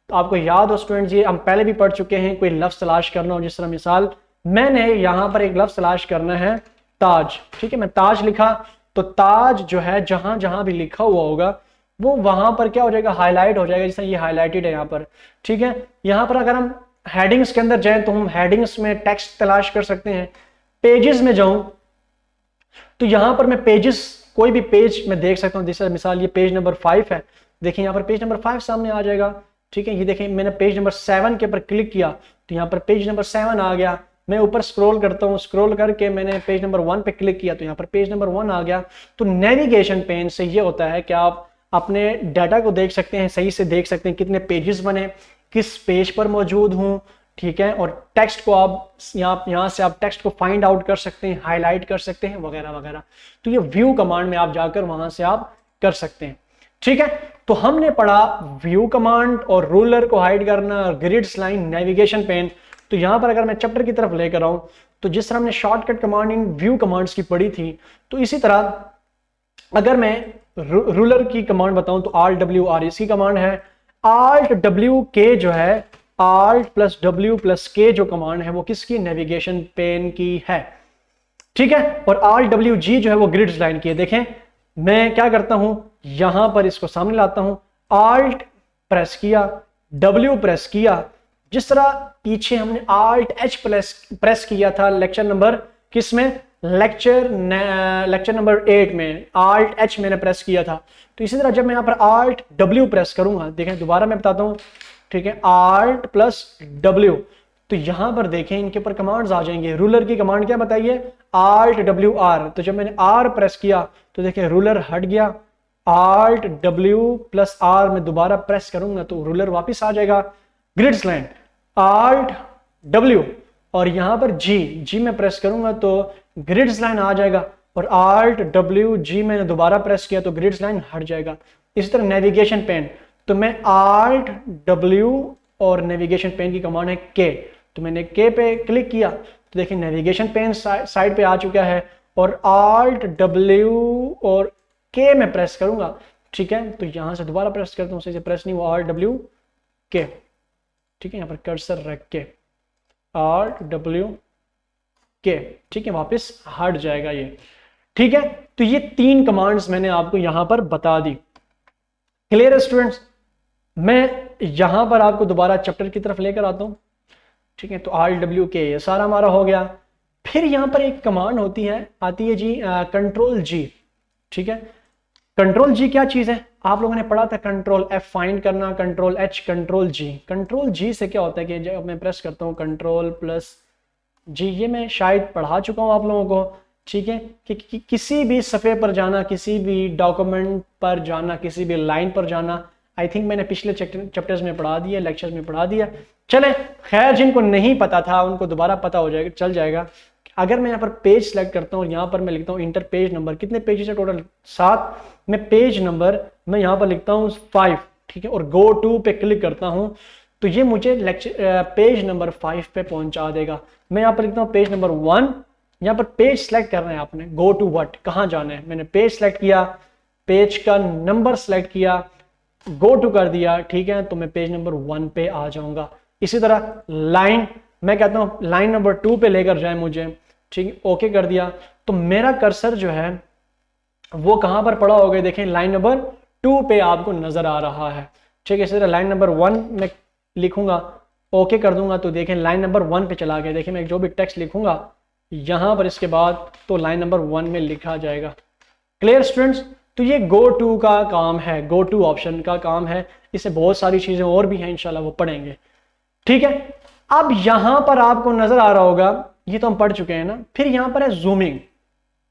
तो आपको याद हो स्टूडेंट्स, ये हम पहले भी पढ़ चुके हैं, कोई लफ्ज तलाश करना हो, जिस तरह मिसाल मैंने यहाँ पर एक लफ्ज तलाश करना है ताज। ठीक है, मैं ताज लिखा तो ताज जो है जहां जहां भी लिखा हुआ होगा वो वहां पर क्या हो जाएगा, हाईलाइट हो जाएगा, जैसे ये हाईलाइटेड है यहाँ पर। ठीक है, यहाँ पर अगर हम हेडिंग्स के अंदर जाएं तो हम हेडिंग्स में टेक्स्ट तलाश कर सकते हैं। पेजेस में जाऊं तो यहाँ पर मैं पेजेस, कोई भी पेज मैं देख सकता हूँ, जैसे मिसाल ये पेज नंबर 5 है, देखिए यहाँ पर पेज नंबर 5 सामने आ जाएगा। ठीक है, ये देखिए मैंने पेज नंबर 7 के ऊपर क्लिक किया तो यहाँ पर पेज नंबर 7 आ गया। मैं ऊपर स्क्रॉल करता हूँ, स्क्रॉल करके मैंने पेज नंबर 1 पे क्लिक किया तो यहाँ पर पेज नंबर 1 आ गया। तो नेविगेशन पेन से ये होता है कि आप अपने डाटा को देख सकते हैं, सही से देख सकते हैं कितने पेजेस बने, किस पेज पर मौजूद हूँ। ठीक है, और टेक्स्ट को आप यहाँ से आप टेक्स्ट को फाइंड आउट कर सकते हैं, हाईलाइट कर सकते हैं, वगैरह वगैरह। तो ये व्यू कमांड में आप जाकर वहां से आप कर सकते हैं। ठीक है, तो हमने पढ़ा व्यू कमांड और रूलर को हाइड करना, ग्रिड्स लाइन, नेविगेशन पेन। तो यहां पर अगर मैं चैप्टर की तरफ लेकर आऊं तो जिस तरह हमने shortcut command in view commands की पढ़ी थी, तो इसी तरह अगर मैं रूलर की कमांड बताऊं तो Alt+W+R इसकी कमांड है। Alt+W+K जो है, Alt+W+K जो कमांड है वो किसकी, नेविगेशन पेन की है। ठीक है, और Alt+W+G जो है वो ग्रिड्स लाइन की है। देखें मैं क्या करता हूं, यहां पर इसको सामने लाता हूं, Alt प्रेस किया, W प्रेस किया, जिस तरह पीछे हमने Alt+H प्रेस किया था लेक्चर नंबर किसमें, लेक्चर नंबर 8 में Alt+H मैंने प्रेस किया था। तो इसी तरह जब मैं यहाँ पर Alt+W प्रेस करूंगा, देखें दोबारा मैं बताता हूँ, ठीक है, Alt+W, तो यहां पर देखें इनके ऊपर कमांड्स आ जाएंगे। रूलर की कमांड क्या बताइए, Alt+W+R। तो जब मैंने R प्रेस किया तो देखें रूलर हट गया, Alt+W+R में दोबारा प्रेस करूंगा तो रूलर वापस आ जाएगा। ग्रिड्स लाइन, Alt W और यहाँ पर जी में प्रेस करूंगा तो ग्रिड्स लाइन आ जाएगा, और Alt W G मैंने दोबारा प्रेस किया तो ग्रिड्स लाइन हट जाएगा। इसी तरह नेविगेशन पेन, तो मैं Alt W और नेविगेशन पेन की कमांड है K, तो मैंने K पे क्लिक किया तो देखिए नेविगेशन पेन साइड पे आ चुका है, और Alt W और K में प्रेस करूंगा, ठीक है। तो यहां से दोबारा प्रेस करता हूँ, से प्रेस नहीं हुआ, Alt W K, ठीक है। यहाँ पर कर्सर रख के Alt W K, ठीक है, वापस हट जाएगा ये, ठीक है। तो ये 3 कमांड्स मैंने आपको यहां पर बता दी। क्लियर है स्टूडेंट्स? मैं यहां पर आपको दोबारा चैप्टर की तरफ लेकर आता हूं, ठीक है। तो Alt W K ये सारा हमारा हो गया। फिर यहां पर एक कमांड आती है जी कंट्रोल जी, ठीक है। कंट्रोल जी क्या चीज है? आप लोगों ने पढ़ा था कंट्रोल F फाइंड करना, कंट्रोल H, कंट्रोल जी। कंट्रोल जी से क्या होता है कि जब मैं प्रेस करता हूँ कंट्रोल प्लस जी, ये मैं शायद पढ़ा चुका हूँ आप लोगों को, ठीक है, कि किसी भी सफ़े पर जाना, किसी भी डॉक्यूमेंट पर जाना, किसी भी लाइन पर जाना। आई थिंक मैंने पिछले चैप्टर्स में पढ़ा दिया, लेक्चर्स में पढ़ा दिया। चले, खैर जिनको नहीं पता था उनको दोबारा पता हो जाएगा, चल जाएगा। अगर मैं यहाँ पर पेज सेलेक्ट करता हूँ और यहाँ पर मैं लिखता हूँ इंटर पेज नंबर, कितने पेजेस है टोटल? 7। मैं पेज नंबर मैं यहाँ पर लिखता हूँ 5, ठीक है, और गो टू पे क्लिक करता हूँ तो ये मुझे पेज नंबर 5 पे पहुंचा देगा। मैं यहाँ पर लिखता हूँ पेज नंबर 1, यहाँ पर पेज सेलेक्ट करना है आपने, गो टू व्हाट, कहाँ जाना है। मैंने पेज सेलेक्ट किया, पेज का नंबर सेलेक्ट किया, गो टू कर दिया, ठीक है, तो मैं पेज नंबर 1 पे आ जाऊंगा। इसी तरह लाइन, मैं कहता हूँ लाइन नंबर 2 पे लेकर जाए मुझे, ठीक है, ओके कर दिया तो मेरा कर्सर जो है वो कहां पर पड़ा हो गया, देखें लाइन नंबर 2 पे आपको नजर आ रहा है, ठीक है। इसी तरह लाइन नंबर 1 में लिखूंगा, ओके कर दूंगा तो देखें लाइन नंबर 1 पे चला गया। देखिए मैं जो भी टेक्स्ट लिखूंगा यहां पर इसके बाद तो लाइन नंबर 1 में लिखा जाएगा। Clear students? तो ये गो टू का काम है, गो टू ऑप्शन का काम है। इससे बहुत सारी चीजें और भी हैं, इंशाल्लाह वो पढ़ेंगे, ठीक है। अब यहां पर आपको नजर आ रहा होगा, ये तो हम पढ़ चुके हैं ना। फिर यहां पर है जूमिंग,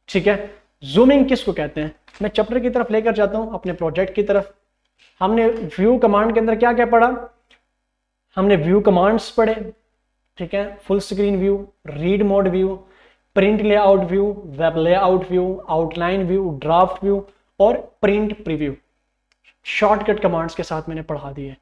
ठीक है। जूमिंग किसको कहते हैं? मैं चैप्टर की तरफ लेकर जाता हूं, अपने प्रोजेक्ट की तरफ। हमने व्यू कमांड के अंदर क्या क्या पढ़ा? हमने व्यू कमांड्स पढ़े, ठीक है, full screen view, read mode view, print layout view, web layout view, outline view, draft view और प्रिंट प्रीव्यू। शॉर्टकट कमांड्स के साथ मैंने पढ़ा दिए।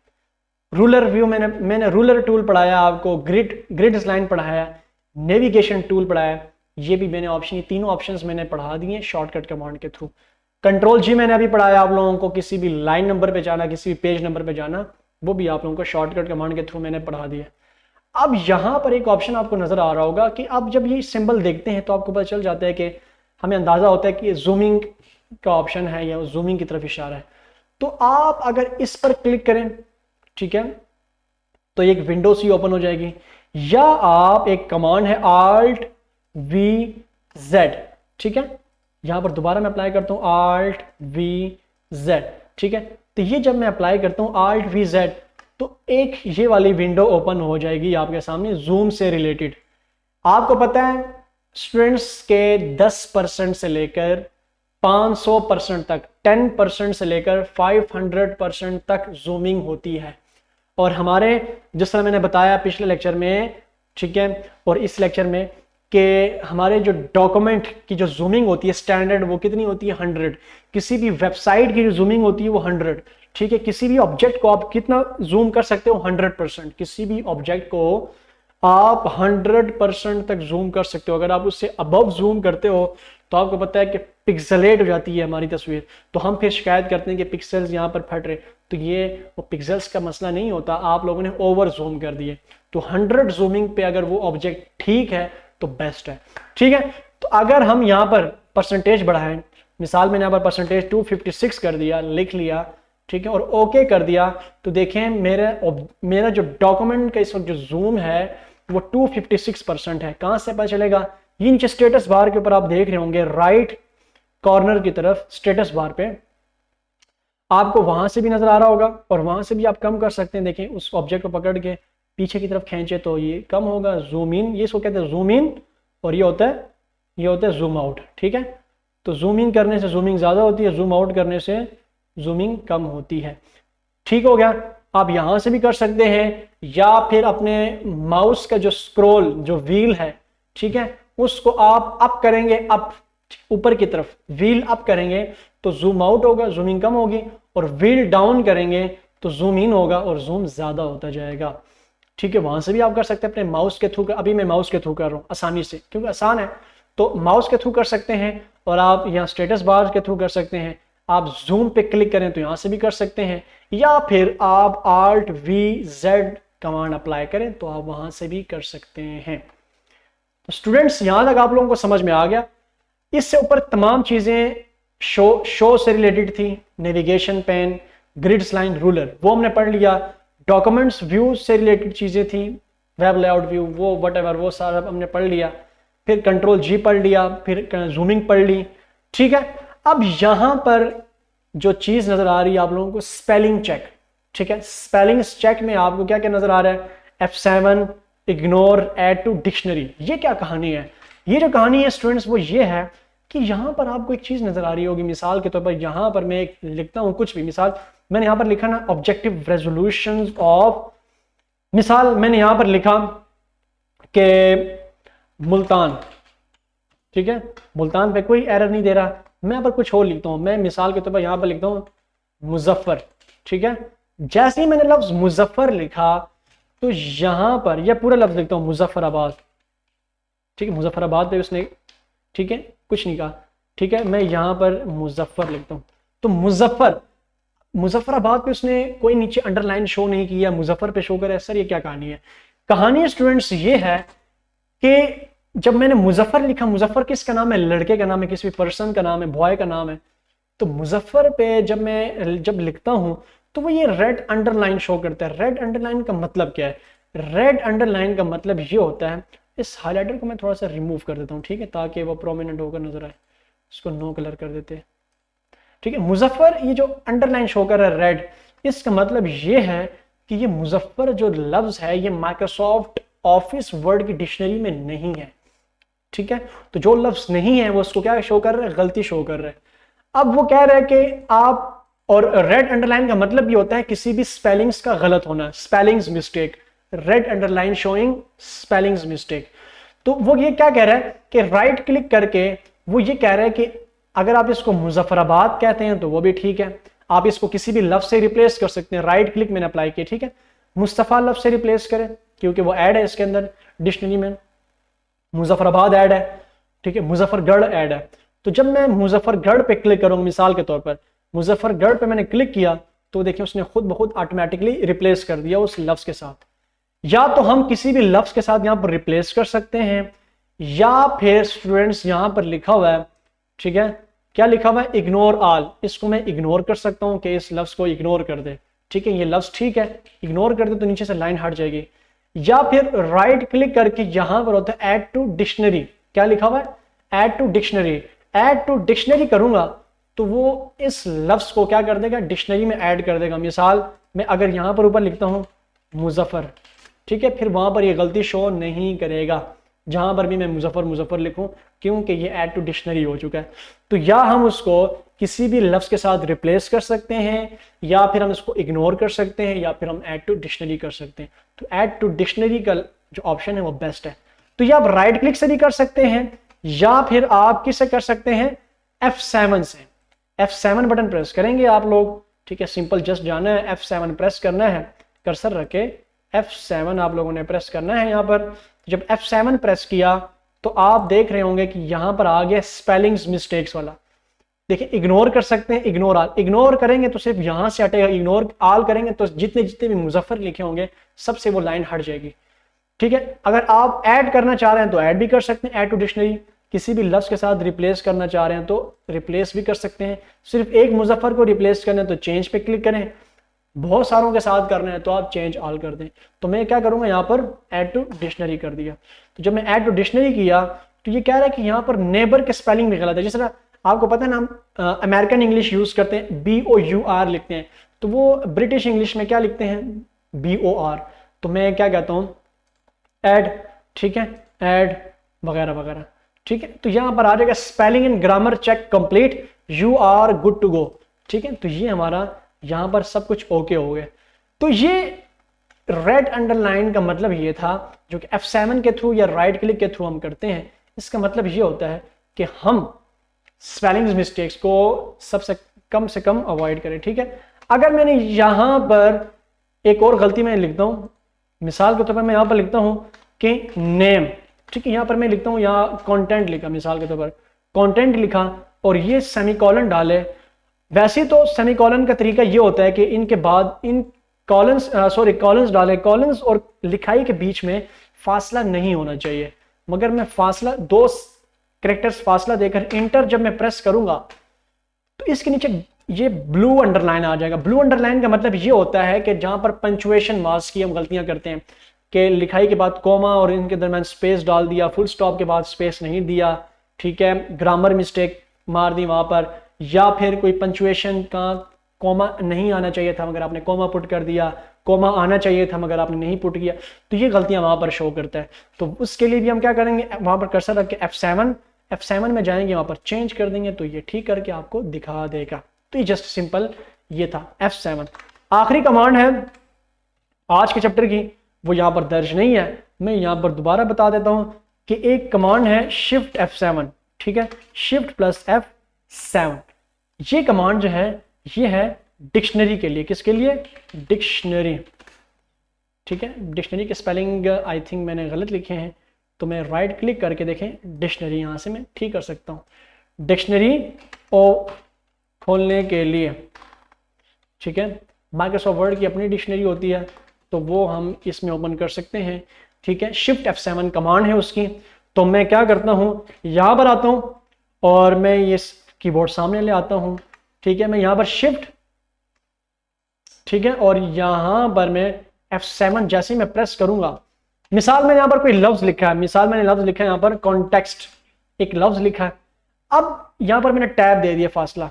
रूलर व्यू मैंने रूलर टूल पढ़ाया आपको, ग्रिड्स लाइन पढ़ाया, नेविगेशन टूल पढ़ाया, ये भी मैंने ये तीनों ऑप्शंस मैंने पढ़ा दिए शॉर्टकट कमांड के थ्रू। कंट्रोल जी मैंने अभी पढ़ाया आप लोगों को, किसी भी लाइन नंबर पे जाना, किसी भी पेज नंबर पे जाना, वो भी आप लोगों को शॉर्टकट कमांड के थ्रू मैंने पढ़ा दिया। अब यहां पर एक ऑप्शन आपको नजर आ रहा होगा कि अब जब ये सिंबल देखते हैं तो आपको पता चल जाता है कि हमें अंदाजा होता है कि ये जूमिंग का ऑप्शन है या जूमिंग की तरफ इशारा है। तो आप अगर इस पर क्लिक करें, ठीक है, तो एक विंडो सी ओपन हो जाएगी, या आप एक कमांड है Alt V Z, ठीक है, यहां पर दोबारा मैं अप्लाई करता हूं Alt V Z, ठीक है। तो ये जब मैं अप्लाई करता हूं Alt V Z तो एक ये वाली विंडो ओपन हो जाएगी आपके सामने जूम से रिलेटेड। आपको पता है स्टूडेंट्स के 10% से लेकर 500% तक, 10% से लेकर 500% तक जूमिंग होती है। और हमारे जिस तरह मैंने बताया पिछले लेक्चर में, ठीक है, और इस लेक्चर में, कि हमारे जो डॉक्यूमेंट की जो जूमिंग होती है स्टैंडर्ड वो कितनी होती है 100। किसी भी वेबसाइट की जो जूमिंग होती है वो 100, ठीक है। किसी भी ऑब्जेक्ट को आप कितना जूम कर सकते हो? 100%। किसी भी ऑब्जेक्ट को आप 100% तक जूम कर सकते हो। अगर आप उससे अबव जूम करते हो तो आपको पता है कि पिक्सेलेट हो जाती है हमारी तस्वीर, तो हम फिर शिकायत करते हैं कि पिक्सल्स यहाँ पर फट रहे। तो ये वो पिक्सल्स का मसला नहीं होता, आप लोगों ने ओवर जूम कर दिए। तो 100 जूमिंग पे अगर वो ऑब्जेक्ट ठीक है तो बेस्ट है, ठीक है। तो अगर हम यहाँ पर परसेंटेज बढ़ाएं, मिसाल मैंने यहाँ पर परसेंटेज 256 कर दिया, लिख लिया, ठीक है, और ओके कर दिया, तो देखें मेरा जो डॉक्यूमेंट का इस वक्त जो जूम है वो 256% है। कहां से पता चलेगा? ये नीचे स्टेटस बार के ऊपर आप देख रहे होंगे, राइट कॉर्नर की तरफ स्टेटस बार पे आपको वहां से भी नजर आ रहा होगा, और वहां से भी आप कम कर सकते हैं। देखें उस ऑब्जेक्ट को पकड़ के पीछे की तरफ खींचे तो ये कम होगा, जूम इन, ये इसको कहते हैं जूम इन, और ये होता है जूम आउट, ठीक है। तो जूम इन करने से जूमिंग ज्यादा होती है, जूम आउट करने से जूमिंग कम होती है। ठीक हो गया? आप यहाँ से भी कर सकते हैं, या फिर अपने माउस का जो स्क्रॉल जो व्हील है, ठीक है, उसको आप अप करेंगे, अप ऊपर की तरफ व्हील अप करेंगे तो जूम आउट होगा, जूमिंग कम होगी, और व्हील डाउन करेंगे तो जूम इन होगा और जूम ज्यादा होता जाएगा। ठीक है, वहां से भी आप कर सकते हैं अपने माउस के थ्रू। अभी मैं माउस के थ्रू कर रहा हूँ आसानी से, क्योंकि आसान है, तो माउस के थ्रू कर सकते हैं, और आप यहाँ स्टेटस बार के थ्रू कर सकते हैं। आप जूम पे क्लिक करें तो यहाँ से भी कर सकते हैं, या फिर आप Alt+V+Z कमांड अप्लाई करें तो आप वहां से भी कर सकते हैं। तो स्टूडेंट्स, यहां तक आप लोगों को समझ में आ गया। इससे ऊपर तमाम चीजें शो से रिलेटेड थी, navigation pane, grids line, ruler, वो हमने पढ़ लिया। डॉक्यूमेंट्स व्यू से रिलेटेड चीजें थी, वेब लेआउट व्यू, वो व्हाटएवर, वो सारा हमने पढ़ लिया। फिर कंट्रोल जी पढ़ लिया, फिर जूमिंग पढ़ ली। ठीक है, अब यहां पर जो चीज नजर आ रही है आप लोगों को, स्पेलिंग चेक। ठीक है, स्पेलिंग चेक में आपको क्या क्या नजर आ रहा है, F7, ignore, add to dictionary. ये क्या कहानी है? ये जो कहानी है स्टूडेंट्स वो ये है कि यहाँ पर आपको एक चीज नजर आ रही होगी, मिसाल के तौर पर यहाँ पर मैं एक लिखता हूँ कुछ भी, मिसाल मैंने यहाँ पर लिखा ना ऑब्जेक्टिव रेजोल्यूशंस ऑफ, मिसाल मैंने यहाँ पर लिखा कि मुल्तान। ठीक है, मुल्तान पे कोई एरर नहीं दे रहा, मैं यहाँ पर कुछ और लिखता हूँ, मैं मिसाल के तौर पर यहाँ पर लिखता हूँ मुजफ्फर। ठीक है, जैसे ही मैंने लफ्ज मुजफ्फर लिखा तो यहाँ पर यह पूरा लफ्ज लिखता हूँ मुजफ्फराबाद। ठीक है, मुजफ्फराबाद पे उसने, ठीक है, कुछ नहीं कहा। ठीक है, मैं यहाँ पर मुजफ्फर लिखता हूँ, तो मुजफ्फराबाद पे उसने कोई नीचे अंडरलाइन शो नहीं किया, मुजफ्फर पे शो करे। सर ये क्या कहानी है? कहानी स्टूडेंट्स ये है कि जब मैंने मुजफ्फर लिखा, मुजफ्फर किसका नाम है? लड़के का नाम है, किसी भी पर्सन का नाम है, बॉय का नाम है। तो मुजफ्फर पे जब लिखता हूं तो वो ये रेड अंडरलाइन शो करता है। रेड अंडरलाइन का मतलब क्या है? रेड अंडरलाइन का मतलब ये होता है, इस हाइलाइटर को मैं थोड़ा सा रिमूव कर देता हूँ, ठीक है, ताकि वो प्रोमिनेंट होकर नजर आए। इसको नो कलर कर देते हैं। ठीक है, मुजफ्फर, ये जो अंडरलाइन शो कर रहा है रेड, इसका मतलब ये है कि ये मुजफ्फर जो लफ्ज है ये माइक्रोसॉफ्ट ऑफिस वर्ड की डिक्शनरी में नहीं है। ठीक है, तो जो लफ्ज नहीं है वो उसको क्या शो कर रहा है? गलती शो कर रहा है। अब वो कह रहा है कि आप, और रेड अंडरलाइन का मतलब भी होता है किसी भी स्पेलिंग्स का गलत होना, spellings mistake, red underline showing spellings mistake. तो वो ये क्या कह रहा है कि राइट क्लिक करके वो ये कह रहा है कि अगर आप इसको मुजफ्फराबाद कहते हैं तो वो भी ठीक है, आप इसको किसी भी लफ्ज से रिप्लेस कर सकते हैं। राइट क्लिक मैंने अप्लाई किया, ठीक है, मुस्तफा लफ्ज से रिप्लेस करें क्योंकि वो ऐड है इसके अंदर डिक्शनरी में, मुजफ्फराबाद ऐड है, ठीक है, मुजफ्फरगढ़ ऐड है। तो जब मैं मुजफ्फरगढ़ पे क्लिक करूंगा, मिसाल के तौर पर मुजफ्फरगढ़ पे मैंने क्लिक किया तो देखिए उसने खुद ब खुद ऑटोमेटिकली रिप्लेस कर दिया उस लफ्ज के साथ। या तो हम किसी भी लफ्ज के साथ यहाँ पर रिप्लेस कर सकते हैं, या फिर स्टूडेंट्स यहाँ पर लिखा हुआ है, ठीक है, क्या लिखा हुआ है? Ignore all. इसको मैं इग्नोर कर सकता हूँ कि इस लफ्ज को इग्नोर कर दे। ठीक है, ये लफ्ज ठीक है, इग्नोर कर दे तो नीचे से लाइन हट जाएगी। या फिर राइट क्लिक करके यहां पर होता है ऐड टू डिक्शनरी। क्या लिखा हुआ है? Add to dictionary. Add to dictionary करूंगा तो वो इस लफ्ज को क्या कर देगा? डिक्शनरी में ऐड कर देगा। मिसाल मैं अगर यहां पर ऊपर लिखता हूं मुजफ्फर, ठीक है, फिर वहां पर ये गलती शो नहीं करेगा जहां पर भी मैं मुजफ्फर लिखूं, क्योंकि ये ऐड टू डिक्शनरी हो चुका है। तो या हम उसको किसी भी लफ्ज के साथ रिप्लेस कर सकते हैं, या फिर हम इसको इग्नोर कर सकते हैं, या फिर हम ऐड टू डिक्शनरी कर सकते हैं। तो ऐड टू डिक्शनरी का जो ऑप्शन है वो बेस्ट है। तो ये आप राइट क्लिक से भी कर सकते हैं, या फिर आप किससे कर सकते हैं? F7 से। F7 बटन प्रेस करेंगे आप लोग, ठीक है, सिंपल जस्ट जाना है, F7 प्रेस करना है, कर्सर रखे F7 आप लोगों ने प्रेस करना है यहाँ पर। जब F7 प्रेस किया तो आप देख रहे होंगे कि यहाँ पर आ गया स्पेलिंग्स मिस्टेक्स वाला। देखिए, इग्नोर कर सकते हैं, इग्नोर ऑल। इग्नोर करेंगे तो सिर्फ यहां से हटेगा, इग्नोर ऑल करेंगे तो जितने भी मुजफ्फर लिखे होंगे सबसे वो लाइन हट जाएगी। ठीक है, अगर आप ऐड करना चाह रहे हैं तो ऐड भी कर सकते हैं, ऐड टू डिक्शनरी। किसी भी लफ्ज के साथ रिप्लेस करना चाह रहे हैं तो रिप्लेस भी कर सकते हैं। सिर्फ एक मुजफ्फर को रिप्लेस करना है तो चेंज पे क्लिक करें, बहुत सारों के साथ करना है तो आप चेंज ऑल कर दें। तो मैं क्या करूंगा, यहाँ पर ऐड टू डिक्शनरी कर दिया। तो जब मैं ऐड टू डिक्शनरी किया तो ये कह रहा है कि यहाँ पर नेबर के स्पेलिंग भी गलत है। जिस तरह आपको पता है ना, हम अमेरिकन इंग्लिश यूज करते हैं, BOUR लिखते हैं, तो वो ब्रिटिश इंग्लिश में क्या लिखते हैं? BOR। तो मैं क्या कहता हूँ? ऐड, ठीक है, ऐड वगैरह वगैरह। ठीक है, तो यहाँ पर आ जाएगा spelling and grammar check complete, you are good to go. ठीक है, तो ये हमारा यहाँ पर सब कुछ ओके हो गया। तो ये रेड अंडरलाइन का मतलब ये था, जो कि F7 के थ्रू या राइट क्लिक के थ्रू हम करते हैं, इसका मतलब ये होता है कि हम स्पेलिंग मिस्टेक्स को सबसे से कम अवॉइड करें। ठीक है, अगर मैंने यहां पर एक और गलती मैं लिखता हूं, मिसाल के तौर पर मैं यहां पर लिखता हूं कि नेम, ठीक है, यहां पर मैं लिखता हूं, यहाँ कंटेंट लिखा, मिसाल के तौर पर कंटेंट लिखा और ये सेमीकोलन डाले। वैसे तो सेमीकोलन का तरीका ये होता है कि इनके बाद इन कॉलन्स डाले, कॉलन्स और लिखाई के बीच में फासला नहीं होना चाहिए, मगर मैं फासला 2 कैरेक्टर्स फासला देकर इंटर जब मैं प्रेस करूंगा तो इसके नीचे ये ब्लू अंडरलाइन आ जाएगा। ब्लू अंडरलाइन का मतलब ये होता है कि जहां पर पंचुएशन मार्क्स की हम गलतियां करते हैं कि लिखाई के बाद कोमा और इनके दरमियान स्पेस डाल दिया, फुल स्टॉप के बाद स्पेस नहीं दिया, ठीक है, ग्रामर मिस्टेक मार दी वहां पर, या फिर कोई पंचुएशन का कोमा नहीं आना चाहिए था मगर आपने कोमा पुट कर दिया, कोमा आना चाहिए था मगर आपने नहीं पुट किया, तो ये गलतियां वहां पर शो करता है। तो उसके लिए भी हम क्या करेंगे, वहां पर कर्सर रख के F7 में जाएंगे, वहां पर चेंज कर देंगे तो ये ठीक करके आपको दिखा देगा। तो ये जस्ट सिंपल ये था F7। आखिरी कमांड है आज के चैप्टर की, वो यहां पर दर्ज नहीं है, मैं यहां पर दोबारा बता देता हूं कि एक कमांड है शिफ्ट F7, ठीक है, शिफ्ट प्लस F7। ये कमांड जो है ये है डिक्शनरी के लिए, किसके लिए, डिक्शनरी, ठीक है। डिक्शनरी के स्पेलिंग आई थिंक मैंने गलत लिखे हैं, तो मैं राइट क्लिक करके देखें डिक्शनरी, यहां से मैं ठीक कर सकता हूं। डिक्शनरी और खोलने के लिए, ठीक है, माइक्रोसॉफ्ट वर्ड की अपनी डिक्शनरी होती है तो वो हम इसमें ओपन कर सकते हैं, ठीक है। शिफ्ट F7 कमांड है उसकी। तो मैं क्या करता हूं, यहां पर आता हूं और मैं ये कीबोर्ड सामने ले आता हूं, ठीक है, मैं यहां पर शिफ्ट, ठीक है, और यहां पर मैं F7 जैसे ही मैं प्रेस करूंगा, मिसाल मैंने यहां पर कोई लफ्ज लिखा है, मिसाल मैंने लफ्ज लिखा है यहां पर कॉन्टेक्स्ट, एक लफ्ज लिखा है, अब यहां पर मैंने टैब दे दिया फासला,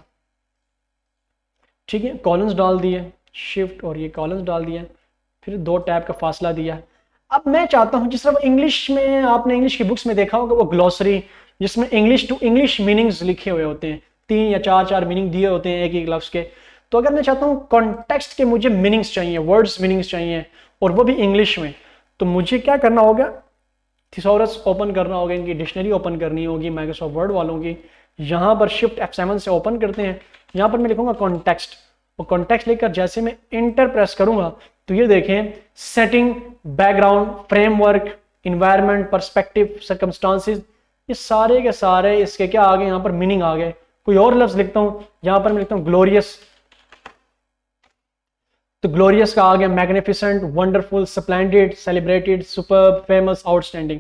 ठीक है, कॉलम्स डाल दिए, शिफ्ट और ये कॉलम्स डाल दिया, फिर 2 टैब का फासला दिया। अब मैं चाहता हूं, जिस तरह इंग्लिश में आपने इंग्लिश की बुक्स में देखा होगा वो ग्लॉसरी, जिसमें इंग्लिश टू इंग्लिश मीनिंग्स लिखे हुए होते हैं, 3 या 4 मीनिंग दिए होते हैं एक एक लफ्ज के। तो अगर मैं चाहता हूँ कॉन्टेक्स्ट के मुझे मीनिंग्स चाहिए, वर्ड्स मीनिंग्स चाहिए और वो भी इंग्लिश में, तो मुझे क्या करना होगा, थिसॉरस ओपन करना होगा, इनकी डिक्शनरी ओपन करनी होगी माइक्रोसॉफ्ट वर्ड वालों की। यहाँ पर शिफ्ट F7 से ओपन करते हैं, यहाँ पर मैं लिखूंगा कॉन्टेक्स्ट, और कॉन्टेक्स्ट लेकर जैसे मैं इंटर प्रेस करूंगा तो ये देखें setting, background, framework, environment, perspective, circumstances, ये सारे के सारे इसके क्या आ गए, यहाँ पर मीनिंग आ गए। कोई और लफ्ज लिखता हूं, यहां पर मैं लिखता हूं ग्लोरियस, तो ग्लोरियस का आ गया magnificent, wonderful, splendid, celebrated, superb, famous, outstanding.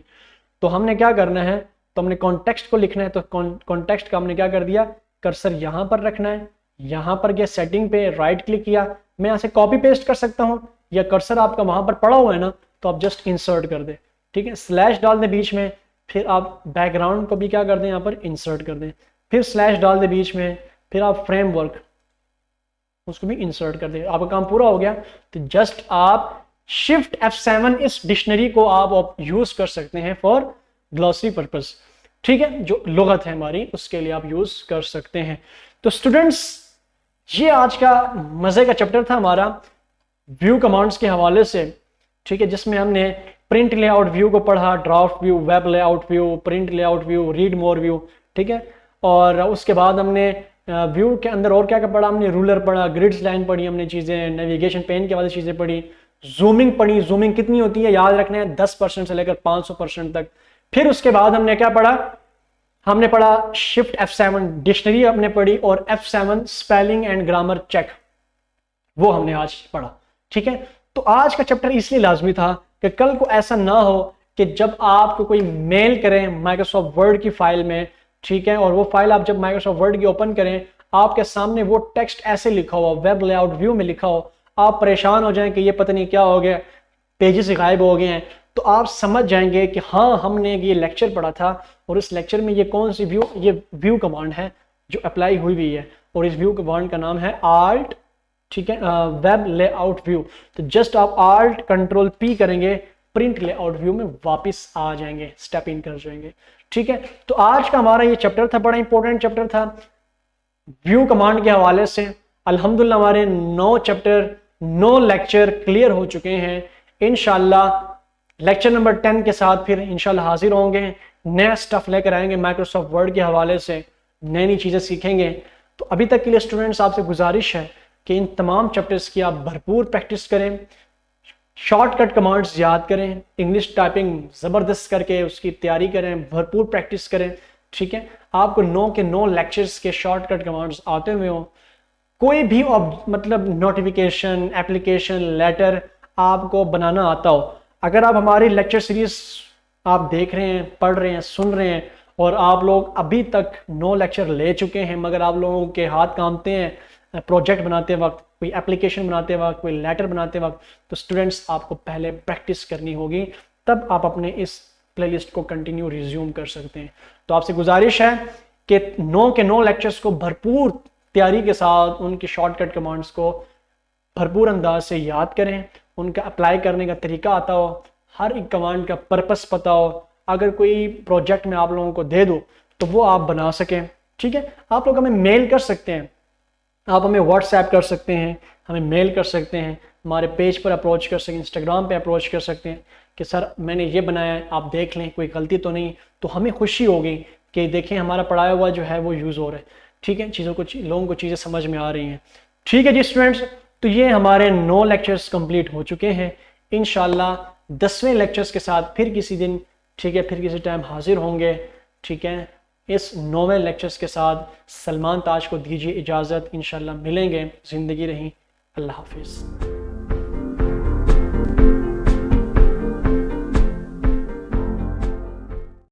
तो हमने क्या करना है, तो हमने कॉन्टेक्स्ट को लिखना है, तो कॉन्टेक्स्ट का हमने क्या कर दिया, कर्सर यहां पर रखना है, यहां पर गया सेटिंग पे राइट क्लिक किया, मैं यहां से कॉपी पेस्ट कर सकता हूं, या कर्सर आपका वहां पर पड़ा हुआ है ना तो आप जस्ट इंसर्ट कर दे, ठीक है, स्लैश डाल दे बीच में, फिर आप बैकग्राउंड को भी क्या कर दें, यहाँ पर इंसर्ट कर दें, फिर स्लैश डाल दे बीच में, फिर आप फ्रेमवर्क उसको भी इंसर्ट कर दे, आपका काम पूरा हो गया। तो जस्ट आप शिफ्ट F7 इस डिक्शनरी को आप यूज कर सकते हैं फॉर ग्लॉसरी पर्पस, ठीक है, जो लुगत है हमारी उसके लिए आप यूज कर सकते हैं। तो स्टूडेंट्स ये आज का मजे का चैप्टर था हमारा व्यू कमांड्स के हवाले से, ठीक है, जिसमें हमने प्रिंट लेआउट व्यू को पढ़ा, draft view, web layout view, print layout view, read more view, ठीक है, और उसके बाद हमने व्यू के अंदर और क्या क्या पढ़ा, हमने रूलर पढ़ा, ग्रिड्स लाइन पढ़ी हमने चीज़ें, नेविगेशन पेन के वाली चीज़ें पढ़ी, जूमिंग पढ़ी, जूमिंग कितनी होती है याद रखना है 10% से लेकर 500% तक। फिर उसके बाद हमने क्या पढ़ा, हमने पढ़ा शिफ्ट F7 डिक्शनरी हमने पढ़ी, और F7 spelling and grammar check, वो हमने आज पढ़ा, ठीक है। तो आज का चैप्टर इसलिए लाजमी था कि कल को ऐसा ना हो कि जब आपको कोई मेल करें माइक्रोसॉफ्ट वर्ड की फाइल में, ठीक है, और वो फाइल आप जब माइक्रोसॉफ्ट वर्ड की ओपन करें आपके सामने वो टेक्स्ट ऐसे लिखा हुआ, वेब लेआउट व्यू में लिखा हो, आप परेशान हो जाएं कि ये पता नहीं क्या हो गया, पेजेस गायब हो गए हैं, तो आप समझ जाएंगे कि हाँ हमने ये लेक्चर पढ़ा था और इस लेक्चर में ये कौन सी व्यू, ये व्यू कमांड है जो अप्लाई हुई हुई है, और इस व्यू कमांड का नाम है आल्ट, ठीक है, वेब लेआउट व्यू। तो जस्ट आप आल्ट कंट्रोल P करेंगे, प्रिंट लेआउट व्यू में वापस आ जाएंगे, स्टेप इन कर जाएंगे, ठीक है। तो आज का हमारा ये चैप्टर था, बड़ा इंपॉर्टेंट चैप्टर था व्यू कमांड के हवाले से। अल्हम्दुलिल्लाह हमारे 9 चैप्टर 9 लेक्चर क्लियर हो चुके हैं। इंशाल्लाह लेक्चर नंबर 10 के साथ फिर इंशाल्लाह हाजिर होंगे, नया स्टफ लेकर आएंगे, माइक्रोसॉफ्ट वर्ड के हवाले से नई नई चीज़ें सीखेंगे। तो अभी तक के लिए स्टूडेंट्स आपसे गुजारिश है कि इन तमाम चैप्टर्स की आप भरपूर प्रैक्टिस करें, शॉर्टकट कमांड्स याद करें, इंग्लिश टाइपिंग ज़बरदस्त करके उसकी तैयारी करें, भरपूर प्रैक्टिस करें। ठीक है, आपको 9 के 9 लेक्चर्स के शॉर्टकट कमांड्स आते हुए हो, कोई भी मतलब नोटिफिकेशन, एप्लीकेशन, लेटर आपको बनाना आता हो, अगर आप हमारी लेक्चर सीरीज आप देख रहे हैं, पढ़ रहे हैं, सुन रहे हैं और आप लोग अभी तक 9 लेक्चर ले चुके हैं मगर आप लोगों के हाथ कांपते हैं प्रोजेक्ट बनाते वक्त, कोई एप्लीकेशन बनाते वक्त, कोई लेटर बनाते वक्त, तो स्टूडेंट्स आपको पहले प्रैक्टिस करनी होगी, तब आप अपने इस प्लेलिस्ट को कंटिन्यू रिज्यूम कर सकते हैं। तो आपसे गुजारिश है कि 9 के 9 लेक्चर्स को भरपूर तैयारी के साथ उनकी शॉर्टकट कमांड्स को भरपूर अंदाज से याद करें, उनका अप्लाई करने का तरीका आता हो, हर एक कमांड का पर्पस पता हो, अगर कोई प्रोजेक्ट में आप लोगों को दे दो तो वो आप बना सकें। ठीक है, आप लोग हमें मेल कर सकते हैं, आप हमें व्हाट्सएप कर सकते हैं, हमें मेल कर सकते हैं, हमारे पेज पर अप्रोच कर सकते हैं, इंस्टाग्राम पे अप्रोच कर सकते हैं कि सर मैंने ये बनाया है, आप देख लें कोई गलती तो नहीं। तो हमें खुशी होगी कि देखें हमारा पढ़ाया हुआ जो है वो यूज़ हो रहा है। ठीक है, लोगों को चीज़ें समझ में आ रही हैं। ठीक है जी स्टूडेंट्स, तो ये हमारे 9 लेक्चर्स कंप्लीट हो चुके हैं। इंशाल्लाह 10वें लेक्चर्स के साथ फिर किसी दिन, ठीक है, फिर किसी टाइम हाजिर होंगे। ठीक है, इस 9वें लेक्चर्स के साथ सलमान ताज को दीजिए इजाज़त, इंशाल्लाह मिलेंगे। ज़िंदगी रही, अल्लाह हाफिज़।